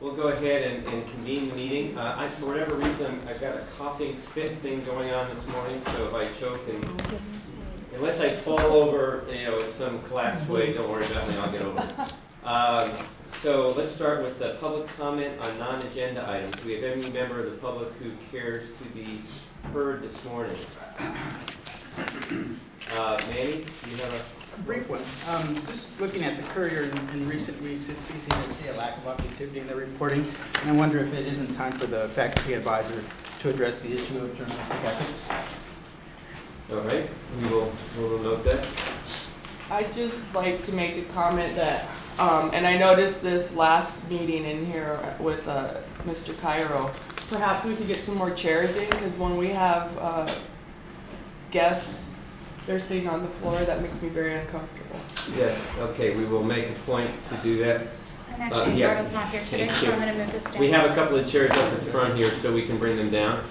We'll go ahead and convene the meeting. For whatever reason, I've got a coughing fit thing going on this morning, so if I choke and unless I fall over, in some collapsed way, don't worry about me, I'll get over it. So let's start with the public comment on non-agenda items. Do we have any member of the public who cares to be heard this morning? Manny, do you have A brief one. Just looking at the Courier in recent weeks, it's easy to see a lack of objectivity in the reporting, and I wonder if it isn't time for the faculty advisor to address the issue of journalistic ethics. All right, we will note that. I'd just like to make a comment that, and I noticed this last meeting in here with Mr. Cairo, perhaps we could get some more chairs in, because when we have guests, they're sitting on the floor, that makes me very uncomfortable. Yes, okay, we will make a point to do that. And actually, yes. Laura's not here today, Thank so you. I'm going to move this down. We have a couple of chairs up in front here, so we can bring them down.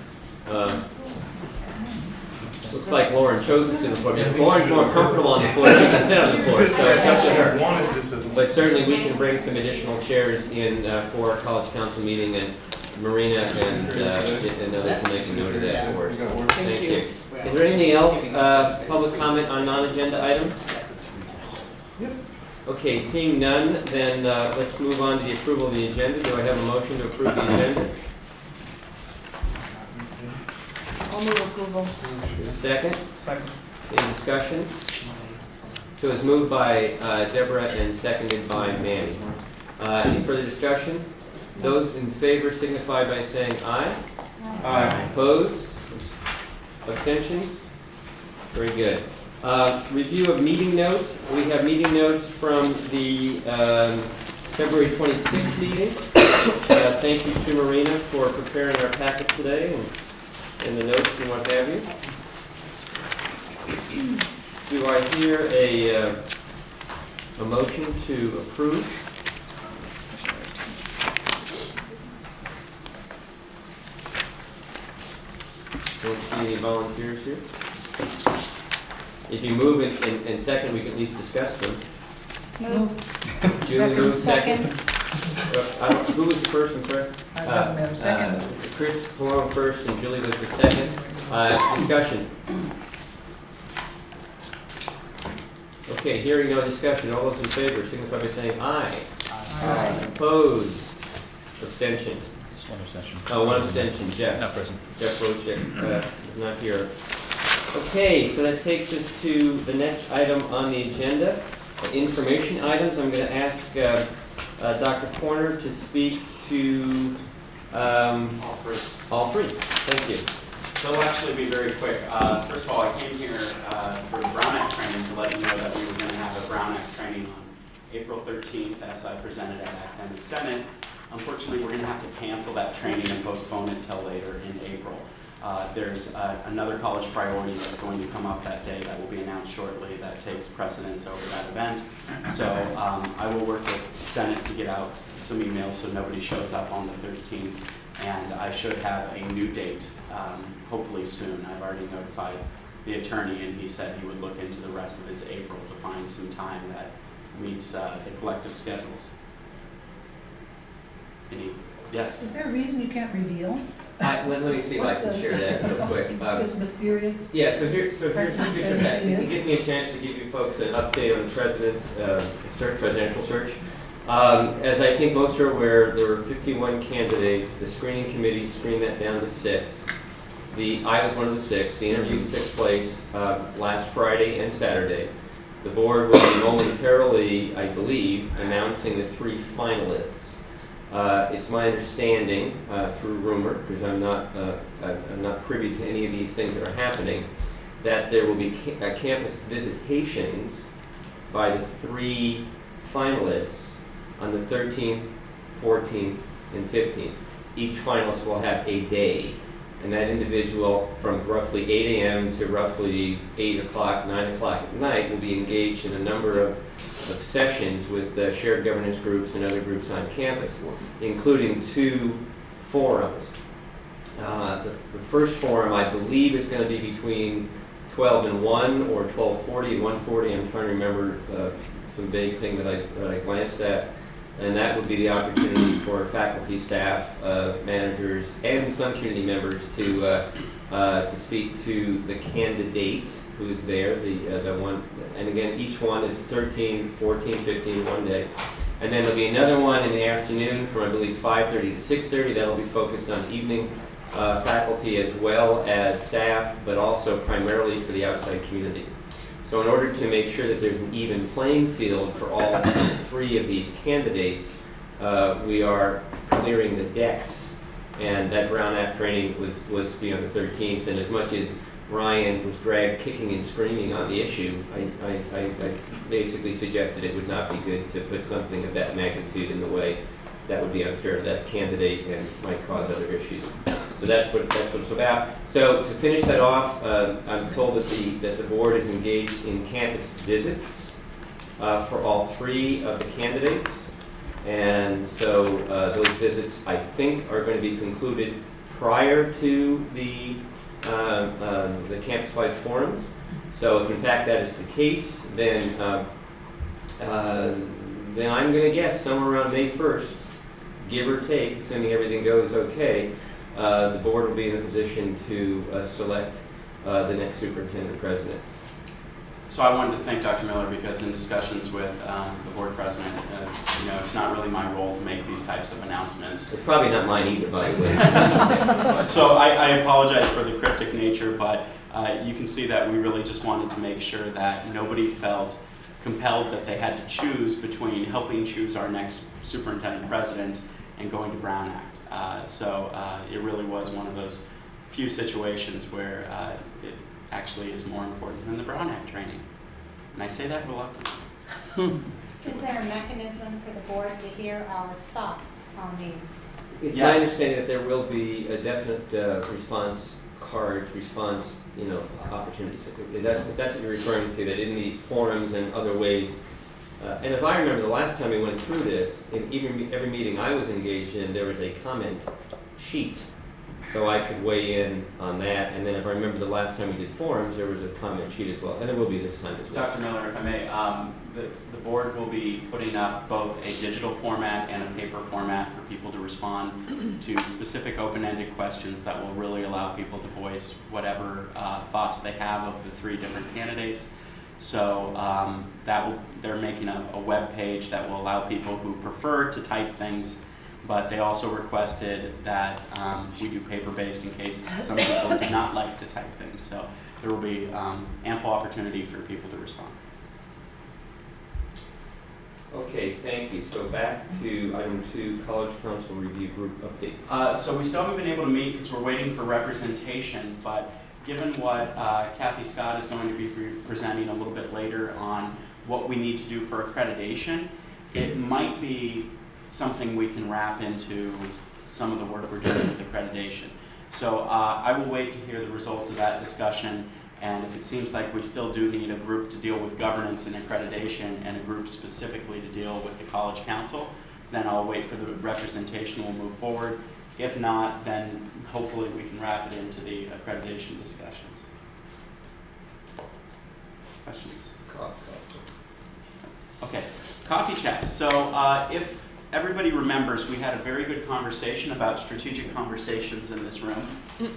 Looks like Lauren chose to sit on the floor. If Lauren's more comfortable on the floor, she can sit on the floor, so it's up to her. But certainly, we can bring some additional chairs in for our college council meeting, and Marina and others can make a note of that for us. Thank you. Is there anything else, public comment on non-agenda items? Okay, seeing none, then let's move on to the approval of the agenda. Do I have a motion to approve the agenda? I'll move approval. Second? Second. Any discussion? So it's moved by Deborah and seconded by Manny. Any further discussion? Those in favor signify by saying aye. Aye. Opposed? Abstentions? Very good. Review of meeting notes. We have meeting notes from the February 26th meeting. Thank you to Marina for preparing our packet today and the notes and what have you. Do I hear a motion to approve? Don't see any volunteers here. If you move and second, we can at least discuss them. Move. Julie moved second. Second. Who was the first one, sir? Second. Chris Palone first and Julie was the second. Discussion. Okay, hearing no discussion. All those in favor signify by saying aye. Aye. Opposed? Abstention. Just one abstention. Oh, one abstention. Jeff. Not present. Jeff Wojcik is not here. Okay, so that takes us to the next item on the agenda, information items. I'm going to ask Dr. Corner to speak to all three. Thank you. So it'll actually be very quick. First of all, I came here for the Brown Act training to let you know that we were going to have a Brown Act training on April 13th as I presented at Academic Senate. Unfortunately, we're going to have to cancel that training and postpone it until later in April. There's another college priority that's going to come up that day that will be announced shortly that takes precedence over that event. So I will work with Senate to get out some emails so nobody shows up on the 13th, and I should have a new date hopefully soon. I've already notified the attorney, and he said he would look into the rest of his April to find some time that meets the collective schedules. Yes? Is there a reason you can't reveal? Let me see if I can share that real quick. This mysterious? Yeah, so here's President that. It is. gives me a chance to give you folks an update on the president's presidential search. As I think most are aware, there were 51 candidates. The screening committee screened that down to 6. I was one of the 6. The interviews took place last Friday and Saturday. The board will be momentarily, I believe, announcing the 3 finalists. It's my understanding, through rumor, because I'm not privy to any of these things that are happening, that there will be campus visitations by the 3 finalists on the 13th, 14th, and 15th. Each finalist will have a day, and that individual from roughly 8 a.m. to roughly 8 o'clock, 9 o'clock at night will be engaged in a number of sessions with shared governance groups and other groups on campus, including 2 forums. The first forum, I believe, is going to be between 12 and 1 or 12:40 and 1:40. I'm trying to remember some vague thing that I glanced at. And that would be the opportunity for faculty, staff, managers, and some community members to speak to the candidate who's there, the one, and again, each one is 13, 14, 15, one day. And then there'll be another one in the afternoon from, I believe, 5:30 to 6:30. That'll be focused on evening faculty as well as staff, but also primarily for the outside community. So in order to make sure that there's an even playing field for all three of these candidates, we are clearing the decks. And that Brown Act training was be on the 13th, and as much as Ryan was dragged kicking and screaming on the issue, I basically suggested it would not be good to put something of that magnitude in the way. That would be unfair to that candidate and might cause other issues. So that's what it's about. So to finish that off, I'm told that the board is engaged in campus visits for all three of the candidates. And so those visits, I think, are going to be concluded prior to the campus-wide forums. So if in fact that is the case, then I'm going to guess somewhere around May 1st, give or take, assuming everything goes okay, the board will be in a position to select the next superintendent president. So I wanted to thank Dr. Miller because in discussions with the board president, it's not really my role to make these types of announcements. It's probably not mine either, by the way. So I apologize for the cryptic nature, but you can see that we really just wanted to make sure that nobody felt compelled that they had to choose between helping choose our next superintendent president and going to Brown Act. So it really was one of those few situations where it actually is more important than the Brown Act training. And I say that reluctantly. Is there a mechanism for the board to hear our thoughts on these? It's Yes. my understanding that there will be a definite response opportunities. If that's what you're referring to, that in these forums and other ways. And if I remember the last time we went through this, in even every meeting I was engaged in, there was a comment sheet. So I could weigh in on that. And then if I remember the last time we did forums, there was a comment sheet as well. And there will be this time as well. Dr. Miller, if I may, the board will be putting up both a digital format and a paper format for people to respond to specific open-ended questions that will really allow people to voice whatever thoughts they have of the three different candidates. So they're making a web page that will allow people who prefer to type things, but they also requested that we do paper-based in case some people do not like to type things. So there will be ample opportunity for people to respond. Okay, thank you. So back to item 2, College Council Review Group updates. So we still haven't been able to meet because we're waiting for representation, but given what Kathy Scott is going to be presenting a little bit later on what we need to do for accreditation, it might be something we can wrap into some of the work we're doing with accreditation. So I will wait to hear the results of that discussion, and if it seems like we still do need a group to deal with governance and accreditation and a group specifically to deal with the College Council, then I'll wait for the representation, we'll move forward. If not, then hopefully we can wrap it into the accreditation discussions. Questions? Okay, coffee chat. So if everybody remembers, we had a very good conversation about strategic conversations in this room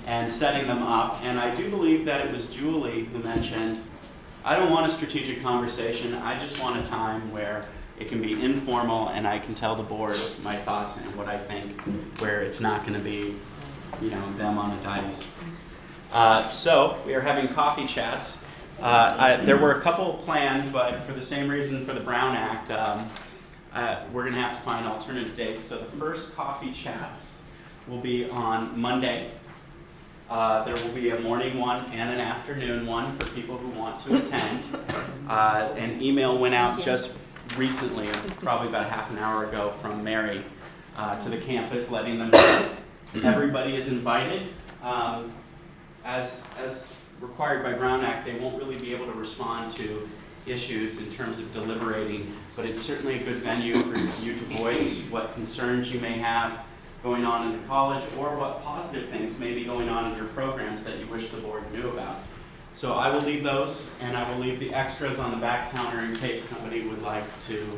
and setting them up. And I do believe that it was Julie who mentioned, I don't want a strategic conversation. I just want a time where it can be informal and I can tell the board my thoughts and what I think, where it's not going to be, them on a dice. So we are having coffee chats. There were a couple planned, but for the same reason for the Brown Act, we're going to have to find alternate dates. So the first coffee chats will be on Monday. There will be a morning one and an afternoon one for people who want to attend. An email went out just recently, probably about half an hour ago, from Mary to the campus, letting them know everybody is invited. As required by Brown Act, they won't really be able to respond to issues in terms of deliberating, but it's certainly a good venue for you to voice what concerns you may have going on in the college or what positive things may be going on in your programs that you wish the board knew about. So I will leave those, and I will leave the extras on the back counter in case somebody would like to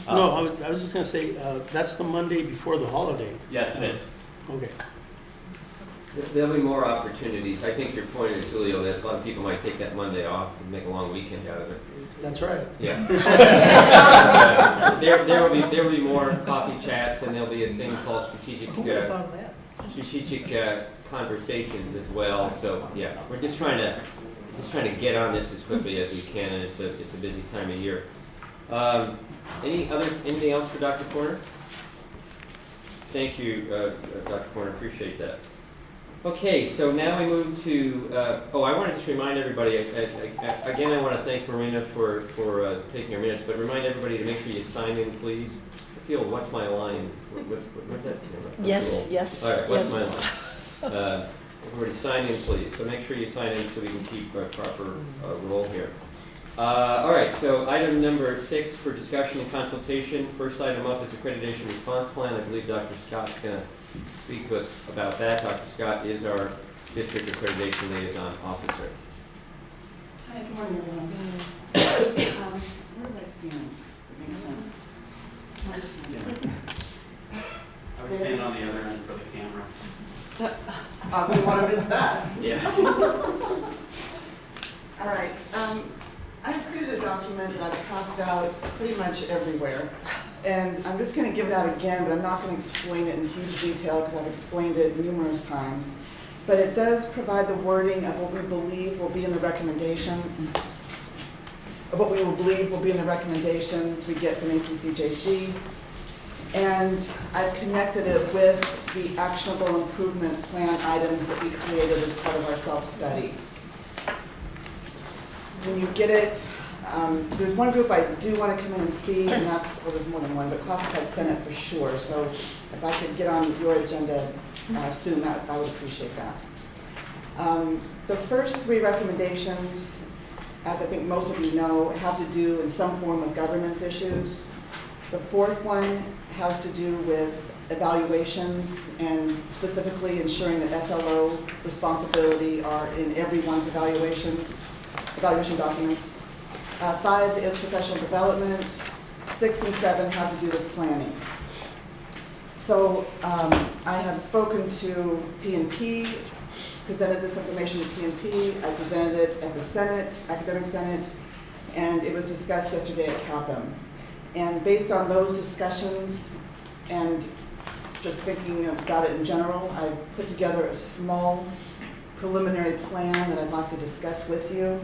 No, I was just gonna say, that's the Monday before the holiday. Yes, it is. Okay. There'll be more opportunities. I think your point is, Julio, that a lot of people might take that Monday off and make a long weekend out of it. That's right. Yeah. There will be more coffee chats, and there'll be a thing called strategic conversations as well. So yeah, we're just trying to get on this as quickly as we can, and it's a busy time of year. Anything else for Dr. Corner? Thank you, Dr. Corner. Appreciate that. Okay, so now we move to, I wanted to remind everybody, again, I want to thank Marina for taking her minutes, but remind everybody to make sure you sign in, please. What's the old, what's my line? What's that? Yes, yes. All right, what's yes. my line? Everybody sign in, please. So make sure you sign in so we can keep a proper roll here. All right, so item number 6 for discussion and consultation. First item up is accreditation response plan. I believe Dr. Scott's going to speak to us about that. Dr. Scott is our district accreditation liaison officer. Hi, good morning, everyone. Where was I standing? It makes sense. Where's my camera? I would stand on the other end for the camera. I wouldn't want to miss that. Yeah. All right. I've created a document that I've passed out pretty much everywhere. And I'm just going to give it out again, but I'm not going to explain it in huge detail because I've explained it numerous times. But it does provide the wording of what we believe will be in the recommendation, of what we will believe will be in the recommendations we get from ACCJC. And I've connected it with the actionable improvement plan items that we created as part of our self-study. When you get it, there's one group I do want to come in and see, and that's, well, there's more than one, but Classified Senate for sure. So if I could get on your agenda soon, I would appreciate that. The first 3 recommendations, as I think most of you know, have to do in some form with governance issues. The 4th one has to do with evaluations and specifically ensuring that SLO responsibility are in everyone's evaluation documents. 5 is professional development. 6 and 7 have to do with planning. So I have spoken to PNP, presented this information to PNP. I presented it at the Senate, Academic Senate, and it was discussed yesterday at CAPM. And based on those discussions and just thinking about it in general, I put together a small preliminary plan that I'd like to discuss with you.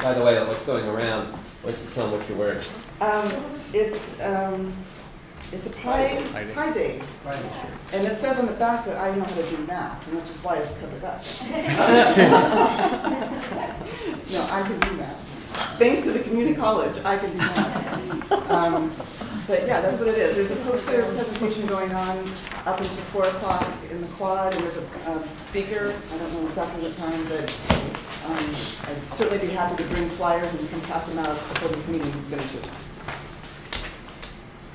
By the way, what's going around? Why don't you tell them what you're wearing? It's a Pi Day. And it says on the back that I know how to do math, and which is why it's covered up. No, I can do math. Thanks to the community college, I can do math. But yeah, that's what it is. There's a poster presentation going on up until 4 o'clock in the quad, and there's a speaker. I don't know exactly what time, but I'd certainly be happy to bring flyers and you can pass them out before this meeting finishes.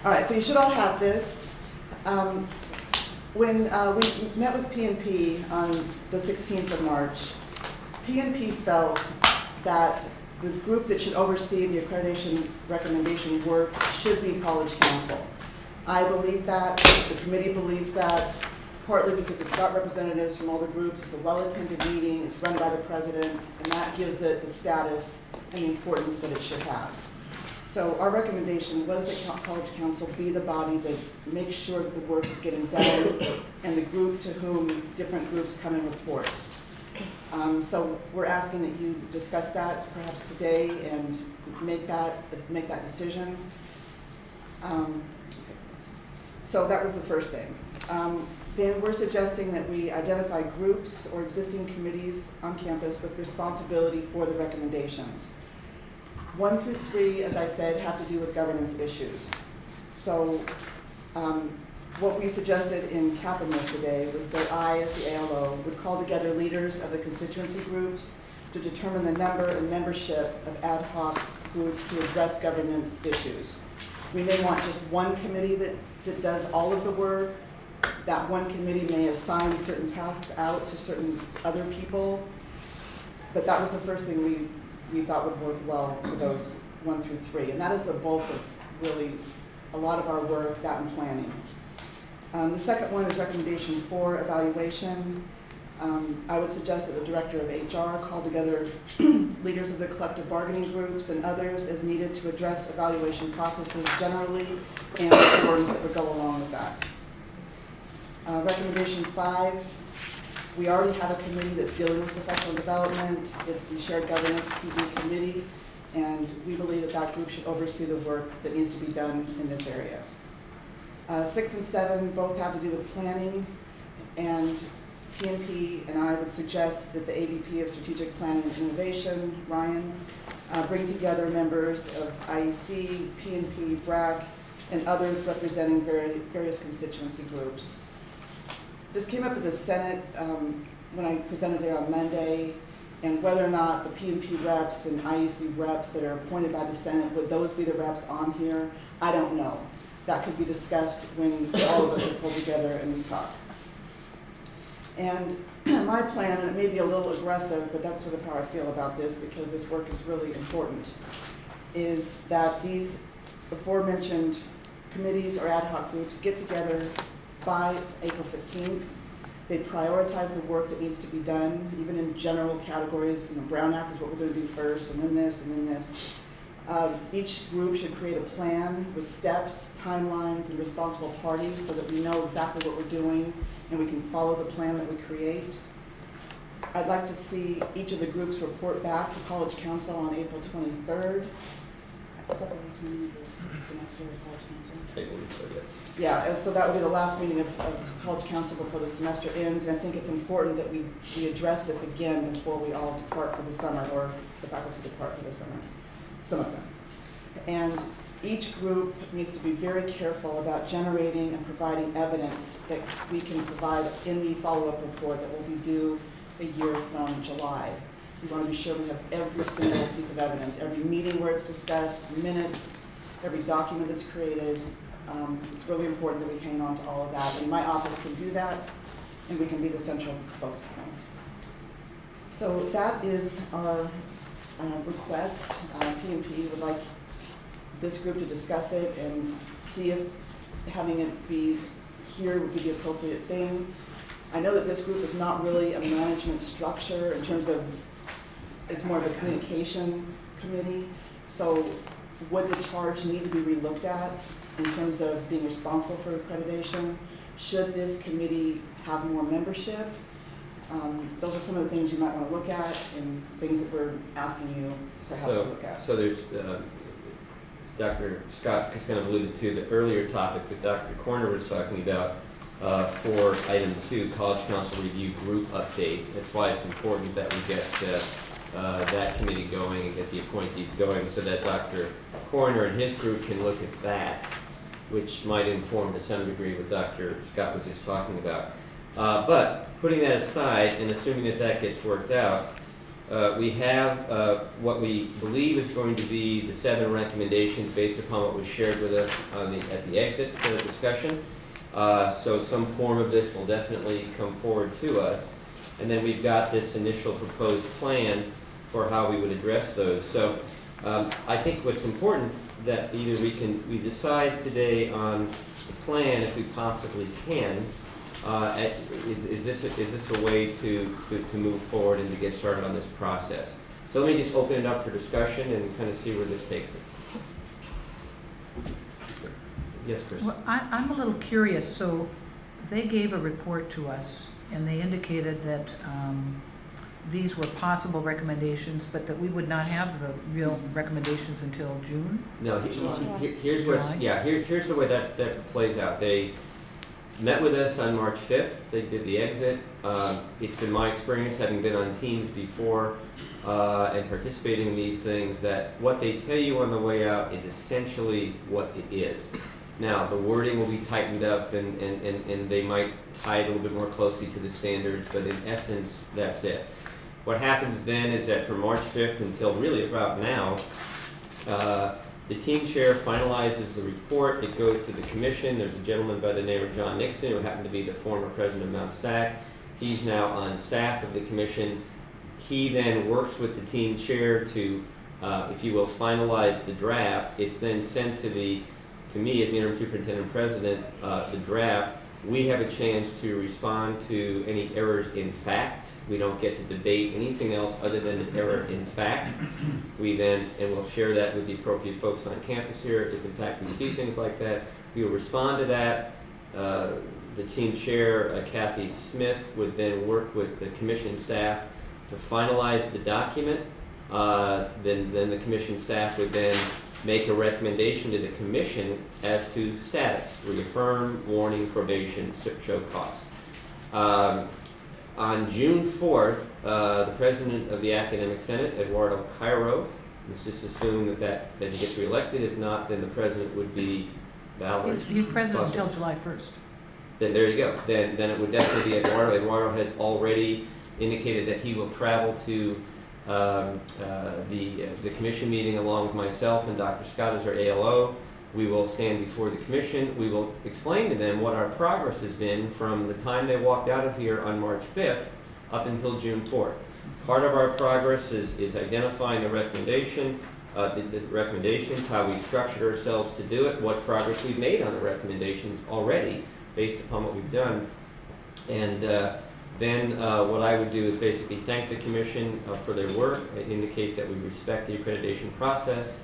All right, so you should all have this. When we met with PNP on the 16th of March, PNP felt that the group that should oversee the accreditation recommendation work should be College Council. I believe that, the committee believes that, partly because it's got representatives from all the groups, it's a well-attended meeting, it's run by the president, and that gives it the status and the importance that it should have. So our recommendation was that College Council be the body that makes sure that the work is getting done and the group to whom different groups come and report. So we're asking that you discuss that perhaps today and make that decision. So that was the first thing. Then we're suggesting that we identify groups or existing committees on campus with responsibility for the recommendations. 1 through 3, as I said, have to do with governance issues. So what we suggested in CAPM yesterday was that I, as the ALO, would call together leaders of the constituency groups to determine the number and membership of ad hoc groups to address governance issues. We may want just one committee that does all of the work. That one committee may assign certain tasks out to certain other people. But that was the first thing we thought would work well for those 1 through 3. And that is the bulk of really a lot of our work, that and planning. The second one is recommendation 4, evaluation. I would suggest that the director of HR call together leaders of the collective bargaining groups and others as needed to address evaluation processes generally and the forms that would go along with that. Recommendation 5, we already have a committee that's dealing with professional development. It's the Shared Governance PD Committee, and we believe that that group should oversee the work that needs to be done in this area. 6 and 7 both have to do with planning, and PNP and I would suggest that the AVP of Strategic Planning and Innovation, Ryan, bring together members of IEC, PNP, BRAC, and others representing various constituency groups. This came up at the Senate when I presented there on Monday, and whether or not the PNP reps and IEC reps that are appointed by the Senate, would those be the reps on here? I don't know. That could be discussed when all of us are pulled together and we talk. And my plan, and it may be a little aggressive, but that's sort of how I feel about this because this work is really important, is that these aforementioned committees or ad hoc groups get together by April 15th. They prioritize the work that needs to be done, even in general categories. You know, Brown Act is what we're going to do first, and then this, and then this. Each group should create a plan with steps, timelines, and responsible parties so that we know exactly what we're doing and we can follow the plan that we create. I'd like to see each of the groups report back to College Council on April 23rd. Is that the last meeting of the semester of College Council? I believe so, yes. Yeah, and so that would be the last meeting of College Council before the semester ends, and I think it's important that we address this again before we all depart for the summer, or the faculty depart for the summer, some of them. And each group needs to be very careful about generating and providing evidence that we can provide in the follow-up report that will be due a year from July. We want to be sure we have every single piece of evidence, every meeting where it's discussed, minutes, every document that's created. It's really important that we hang on to all of that, and my office can do that, and we can be the central focus point. So that is our request. PNP would like this group to discuss it and see if having it be here would be the appropriate thing. I know that this group is not really a management structure in terms of, it's more of a communication committee. So would the charge need to be relooked at in terms of being responsible for accreditation? Should this committee have more membership? Those are some of the things you might want to look at and things that we're asking you perhaps to look at. So there's, Dr. Scott just kind of alluded to the earlier topic that Dr. Corner was talking about for item 2, College Council Review Group Update. That's why it's important that we get that committee going and get the appointees going so that Dr. Corner and his group can look at that, which might inform to some degree what Dr. Scott was just talking about. But putting that aside and assuming that that gets worked out, we have what we believe is going to be the 7 recommendations based upon what was shared with us at the exit for the discussion. So some form of this will definitely come forward to us. And then we've got this initial proposed plan for how we would address those. So I think what's important that either we decide today on the plan if we possibly can. Is this a way to move forward and to get started on this process? So let me just open it up for discussion and kind of see where this takes us. Yes, Chris. Well, I'm a little curious. So they gave a report to us and they indicated that these were possible recommendations, but that we would not have the real recommendations until June? No, here's the way that plays out. They met with us on March 5th. They did the exit. It's been my experience, having been on teams before and participating in these things, that what they tell you on the way out is essentially what it is. Now, the wording will be tightened up and they might tie it a little bit more closely to the standards, but in essence, that's it. What happens then is that from March 5th until really about now, The team chair finalizes the report, it goes to the commission. There's a gentleman by the name of John Nixon, who happened to be the former president of Mount SAC. He's now on staff of the commission. He then works with the team chair to, if you will, finalize the draft. It's then sent to me as the interim superintendent president, the draft. We have a chance to respond to any errors in fact. We don't get to debate anything else other than an error in fact. We then, and we'll share that with the appropriate folks on campus here, if in fact we see things like that, we will respond to that. The team chair, Kathy Smith, would then work with the commission staff to finalize the document. Then the commission staff would then make a recommendation to the commission as to status, reaffirm, warning, probation, show cause. On June 4th, the president of the Academic Senate, Eduardo Cairo, let's just assume that he gets reelected. If not, then the president would be Valerie. He's president Foster. until July 1st. Then there you go. Then it would definitely be Eduardo. Eduardo has already indicated that he will travel to the commission meeting along with myself and Dr. Scott as our ALO. We will stand before the commission. We will explain to them what our progress has been from the time they walked out of here on March 5th up until June 4th. Part of our progress is identifying the recommendation, the recommendations, how we structured ourselves to do it, what progress we've made on the recommendations already based upon what we've done. And then what I would do is basically thank the commission for their work, indicate that we respect the accreditation process,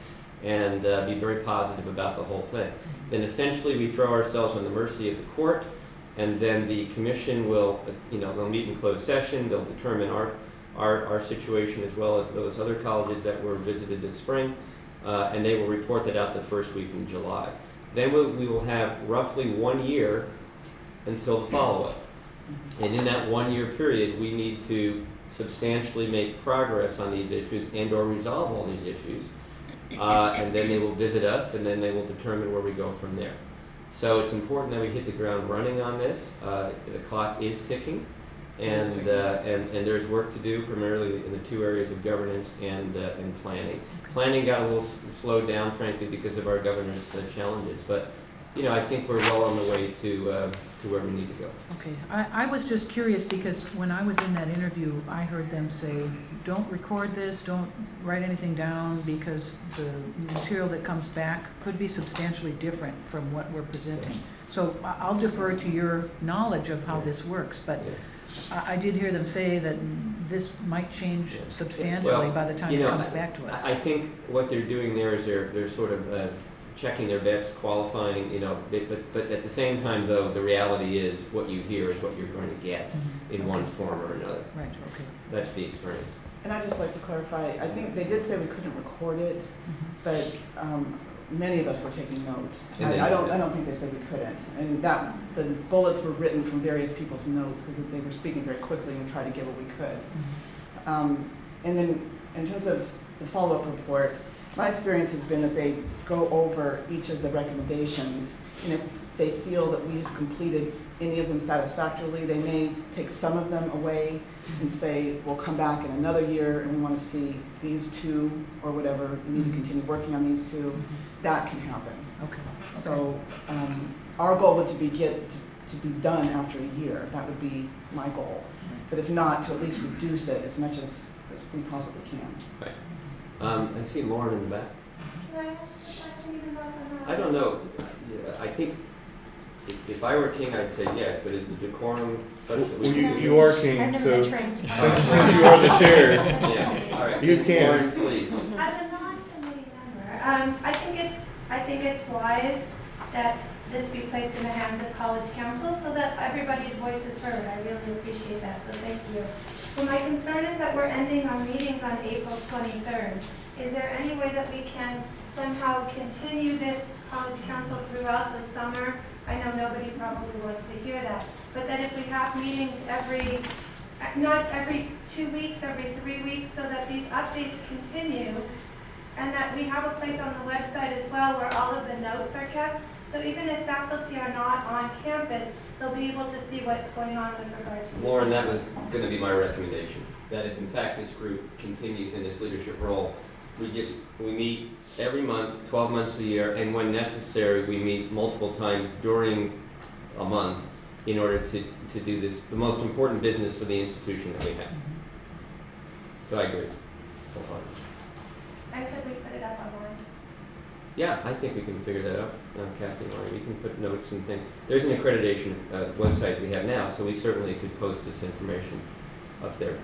and be very positive about the whole thing. Then essentially we throw ourselves on the mercy of the court, and then the commission will, they'll meet in closed session, they'll determine our situation as well as those other colleges that were visited this spring, and they will report that out the first week in July. Then we will have roughly 1 year until the follow-up. And in that 1 year period, we need to substantially make progress on these issues and or resolve all these issues. And then they will visit us, and then they will determine where we go from there. So it's important that we hit the ground running on this. The clock is ticking, and there's work to do, primarily in the two areas of governance and planning. Planning got a little slowed down, frankly, because of our governance challenges, but I think we're well on the way to where we need to go. Okay, I was just curious because when I was in that interview, I heard them say, don't record this, don't write anything down because the material that comes back could be substantially different from what we're presenting. So I'll defer to your knowledge of how this works, but I did hear them say that this might change substantially by the time it comes back to us. I think what they're doing there is they're sort of checking their bets, qualifying, but at the same time, though, the reality is what you hear is what you're going to get in one form or another. Right, okay. That's the experience. And I'd just like to clarify, I think they did say we couldn't record it, but many of us were taking notes. I don't think they said we couldn't. And that the bullets were written from various people's notes because they were speaking very quickly and tried to get what we could. And then in terms of the follow-up report, my experience has been that they go over each of the recommendations, and if they feel that we have completed any of them satisfactorily, they may take some of them away and say, we'll come back in another year and we want to see these two or whatever, we need to continue working on these two. That can happen. Okay. So our goal would to be done after a year. That would be my goal. But if not, to at least reduce it as much as we possibly can. Right. I see Lauren in the back. Can I ask a question even about the? I don't know. I think if I were king, I'd say yes, but is the decorum such that we can? You are king, I've never so been trained. since you are the chair, Yeah, all right. You can. Lauren, please. As a non-committee member, I think it's wise that this be placed in the hands of college council so that everybody's voice is heard. I really appreciate that, so thank you. Well, my concern is that we're ending our meetings on April 23rd. Is there any way that we can somehow continue this college council throughout the summer? I know nobody probably wants to hear that, but that if we have meetings not every 2 weeks, every 3 weeks, so that these updates continue, and that we have a place on the website as well where all of the notes are kept. So even if faculty are not on campus, they'll be able to see what's going on with regard to Lauren, that was going to be my recommendation, that if in fact this group continues in this leadership role, we meet every month, 12 months a year, and when necessary, we meet multiple times during a month in order to do this, the most important business of the institution that we have. So I agree. And could we put it up online? Yeah, I think we can figure that out, Kathy and I. We can put notes and things. There's an accreditation website we have now, so we certainly could post this information up there.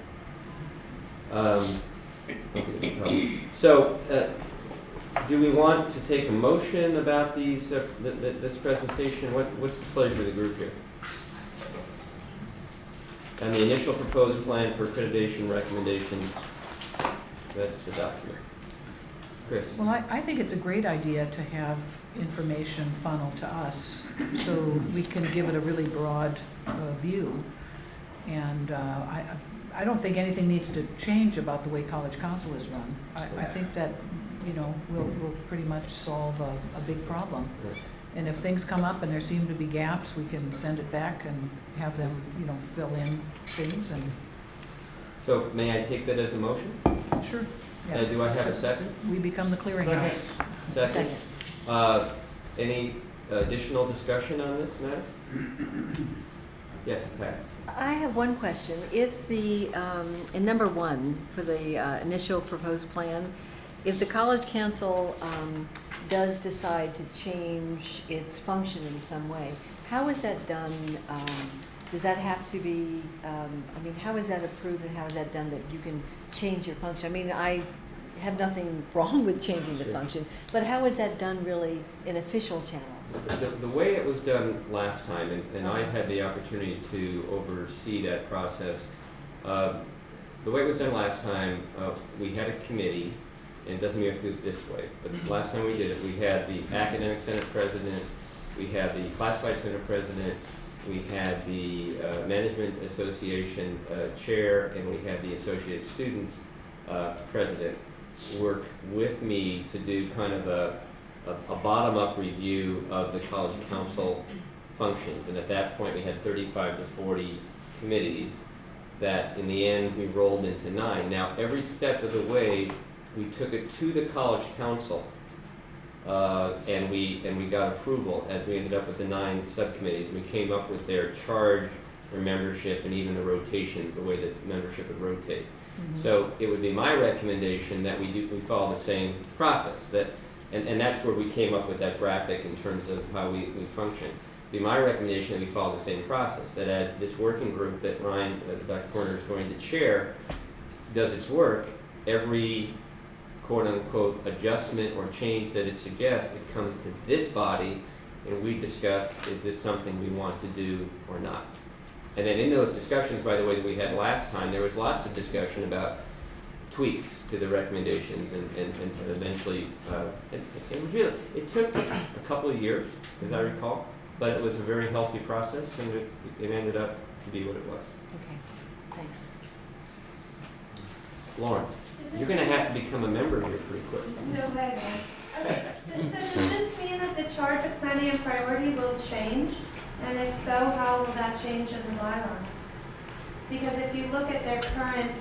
So, do we want to take a motion about these, this presentation? What's the pleasure of the group here? And the initial proposed plan for accreditation recommendations, that's the document. Chris? Well, I think it's a great idea to have information funneled to us so we can give it a really broad view. And I don't think anything needs to change about the way College Council is run. I think that, you know, we'll pretty much solve a big problem. And if things come up and there seem to be gaps, we can send it back and have them, you know, fill in things and. So may I take that as a motion? Sure. Yeah. Do I have a second? We become the clearinghouse. Second. Any additional discussion on this matter? Yes, Pat. I have one question. If the, in number 1, for the initial proposed plan, if the College Council does decide to change its function in some way, how is that done? Does that have to be, I mean, how is that approved and how is that done that you can change your function? I mean, I have nothing wrong with changing the function, but how is that done really in official channels? The way it was done last time, and I had the opportunity to oversee that process, the way it was done last time, we had a committee, and it doesn't mean we have to do it this way, but last time we did it, we had the Academic Senate President, we had the Classified Senate President, we had the Management Association Chair, and we had the Associated Students President work with me to do kind of a bottom-up review of the College Council functions. And at that point, we had 35 to 40 committees that in the end we rolled into 9. Now, every step of the way, we took it to the College Council and we got approval as we ended up with the 9 subcommittees. And we came up with their charge, their membership, and even the rotation, the way that membership would rotate. Mm-hmm. So it would be my recommendation that we follow the same process. And that's where we came up with that graphic in terms of how we function. It'd be my recommendation that we follow the same process, that as this working group that Ryan, Dr. Corner is going to chair, does its work, every quote-unquote adjustment or change that it suggests, it comes to this body, and we discuss, is this something we want to do or not? And then in those discussions, by the way, that we had last time, there was lots of discussion about tweaks to the recommendations, and eventually, it took a couple of years, as I recall, but it was a very healthy process, and it ended up to be what it was. Okay, thanks. Lauren, you're going to have to become a member here pretty quick. No way. Okay. So does this mean that the charge of planning and priority will change? And if so, how will that change in the bylaws? Because if you look at their current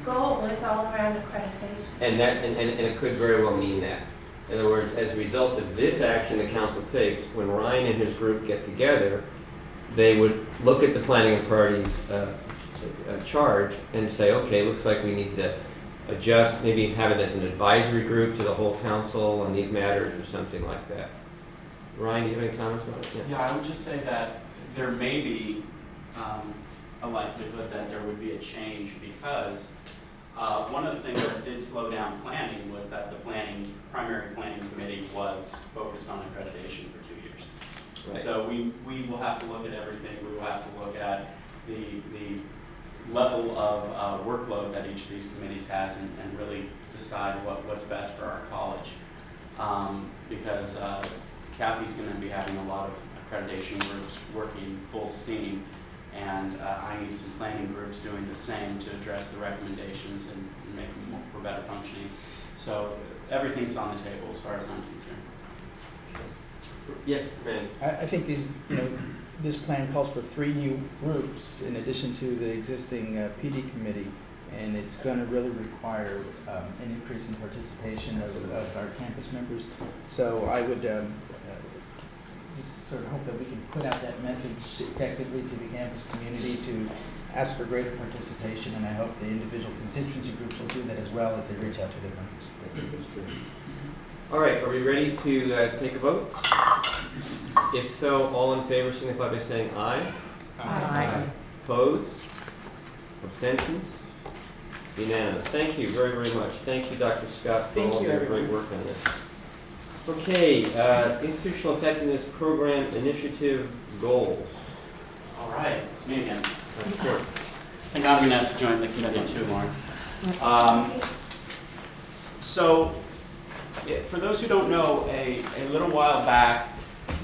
goal, it's all around accreditation. And it could very well mean that. In other words, as a result of this action the council takes, when Ryan and his group get together, they would look at the planning and priorities charge and say, okay, looks like we need to adjust, maybe have it as an advisory group to the whole council on these matters or something like that. Ryan, do you have any comments about it? Yeah, I would just say that there may be a likelihood that there would be a change because one of the things that did slow down planning was that the primary planning committee was focused on accreditation for 2 years. Right. So we will have to look at everything. We will have to look at the level of workload that each of these committees has and really decide what's best for our college. Because Kathy's going to be having a lot of accreditation groups working full steam, and I need some planning groups doing the same to address the recommendations and make them for better functioning. So everything's on the table as far as I'm concerned. Yes, man. I think this plan calls for 3 new groups in addition to the existing PD committee. and it's going to really require an increase in participation of our campus members. So I would just sort of hope that we can put out that message effectively to the campus community to ask for greater participation, and I hope the individual constituency groups will do that as well as they reach out to their members. All right, are we ready to take a vote? If so, all in favor signify by saying aye. Aye. Opposed? Abstentions? Unanimous. Thank you very, very much. Thank you, Dr. Scott, for Thank all you, your everyone. great work on this. Okay, Institutional Effectiveness Program Initiative Goals. All right, it's me again. Sure. I think I'm going to have to join the committee too, Lauren. So, for those who don't know, a little while back,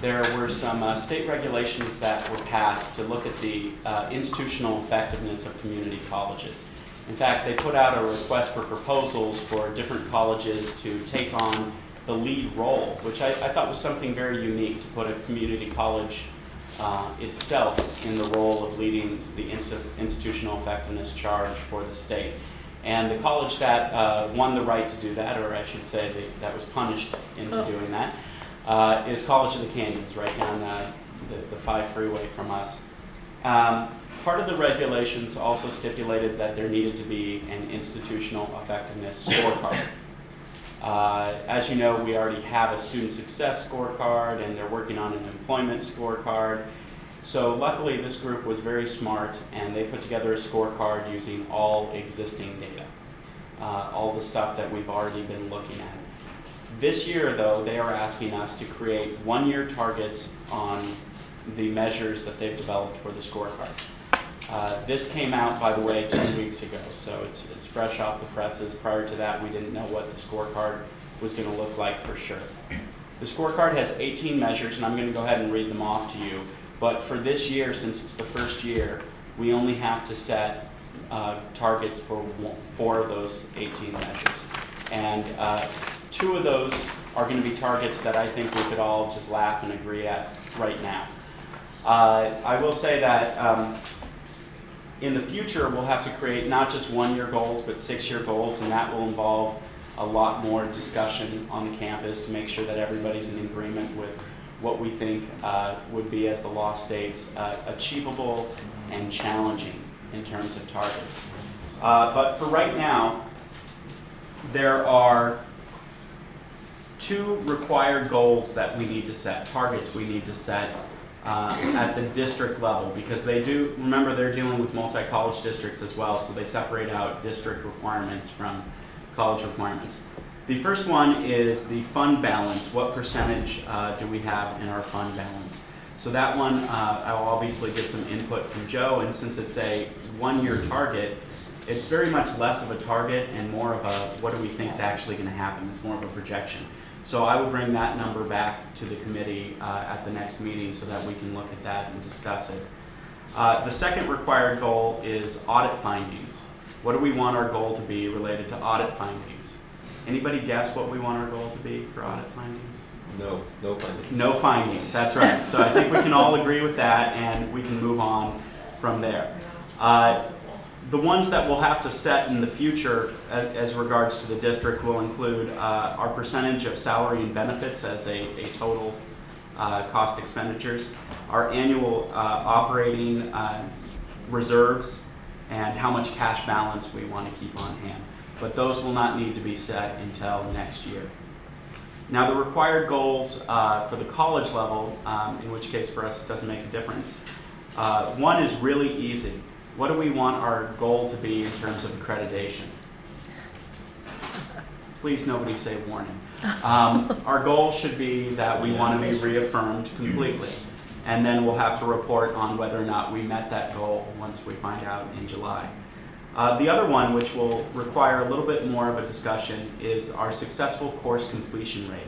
there were some state regulations that were passed to look at the institutional effectiveness of community colleges. In fact, they put out a request for proposals for different colleges to take on the lead role, which I thought was something very unique, to put a community college itself in the role of leading the institutional effectiveness charge for the state. And the college that won the right to do that, or I should say that was punished into doing that, is College of the Canyons, right down the 5 freeway from us. Part of the regulations also stipulated that there needed to be an institutional effectiveness scorecard. As you know, we already have a student success scorecard, and they're working on an employment scorecard. So luckily, this group was very smart, and they put together a scorecard using all existing data, all the stuff that we've already been looking at. This year, though, they are asking us to create one-year targets on the measures that they've developed for the scorecard. This came out, by the way, 2 weeks ago, so it's fresh off the presses. Prior to that, we didn't know what the scorecard was going to look like for sure. The scorecard has 18 measures, and I'm going to go ahead and read them off to you. But for this year, since it's the first year, we only have to set targets for 4 of those 18 measures. And 2 of those are going to be targets that I think we could all just laugh and agree at right now. I will say that in the future, we'll have to create not just 1-year goals, but 6-year goals, and that will involve a lot more discussion on the campus to make sure that everybody's in agreement with what we think would be, as the law states, achievable and challenging in terms of targets. But for right now, there are 2 required goals that we need to set, targets we need to set at the district level, because they do, remember, they're dealing with multi-college districts as well, so they separate out district requirements from college requirements. The first one is the fund balance. What percentage do we have in our fund balance? So that one, I'll obviously get some input from Joe, and since it's a 1-year target, it's very much less of a target and more of a what do we think is actually going to happen. It's more of a projection. So I will bring that number back to the committee at the next meeting so that we can look at that and discuss it. The second required goal is audit findings. What do we want our goal to be related to audit findings? Anybody guess what we want our goal to be for audit findings? No findings. No findings, that's right. So I think we can all agree with that, and we can move on from there. The ones that we'll have to set in the future as regards to the district will include our percentage of salary and benefits as a total cost expenditures, our annual operating reserves, and how much cash balance we want to keep on hand. But those will not need to be set until next year. Now, the required goals for the college level, in which case for us it doesn't make a difference. One is really easy. What do we want our goal to be in terms of accreditation? Please, nobody say warning. Our goal should be that we want to be reaffirmed completely. And then we'll have to report on whether or not we met that goal once we find out in July. The other one, which will require a little bit more of a discussion, is our successful course completion rate.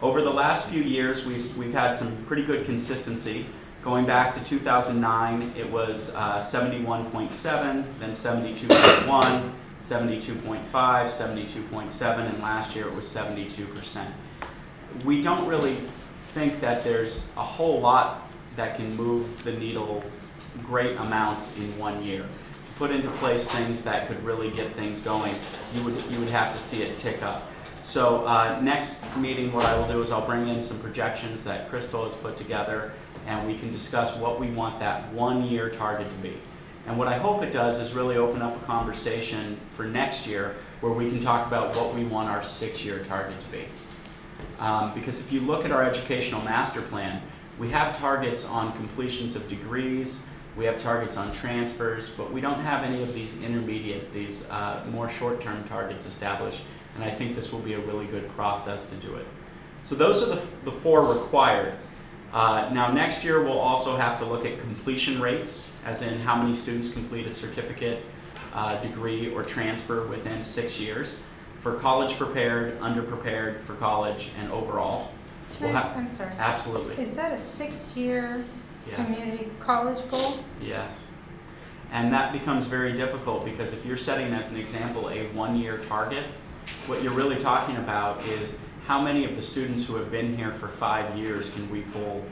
Over the last few years, we've had some pretty good consistency. Going back to 2009, it was 71.7, then 72.1, 72.5, 72.7, and last year it was 72%. We don't really think that there's a whole lot that can move the needle great amounts in 1 year. put into place things that could really get things going, you would have to see it tick up. So next meeting, what I will do is I'll bring in some projections that Crystal has put together, and we can discuss what we want that 1 year target to be. And what I hope it does is really open up a conversation for next year where we can talk about what we want our 6 year target to be. Because if you look at our educational master plan, we have targets on completions of degrees, we have targets on transfers, but we don't have any of these intermediate, these more short-term targets established. And I think this will be a really good process to do it. So those are the 4 required. Now next year we'll also have to look at completion rates, as in how many students complete a certificate, degree, or transfer within 6 years. For college prepared, underprepared for college, and overall. I'm sorry. Absolutely. Is that a 6-year Yes. community college goal? Yes. And that becomes very difficult because if you're setting as an example a 1 year target, what you're really talking about is how many of the students who have been here for 5 years can we pull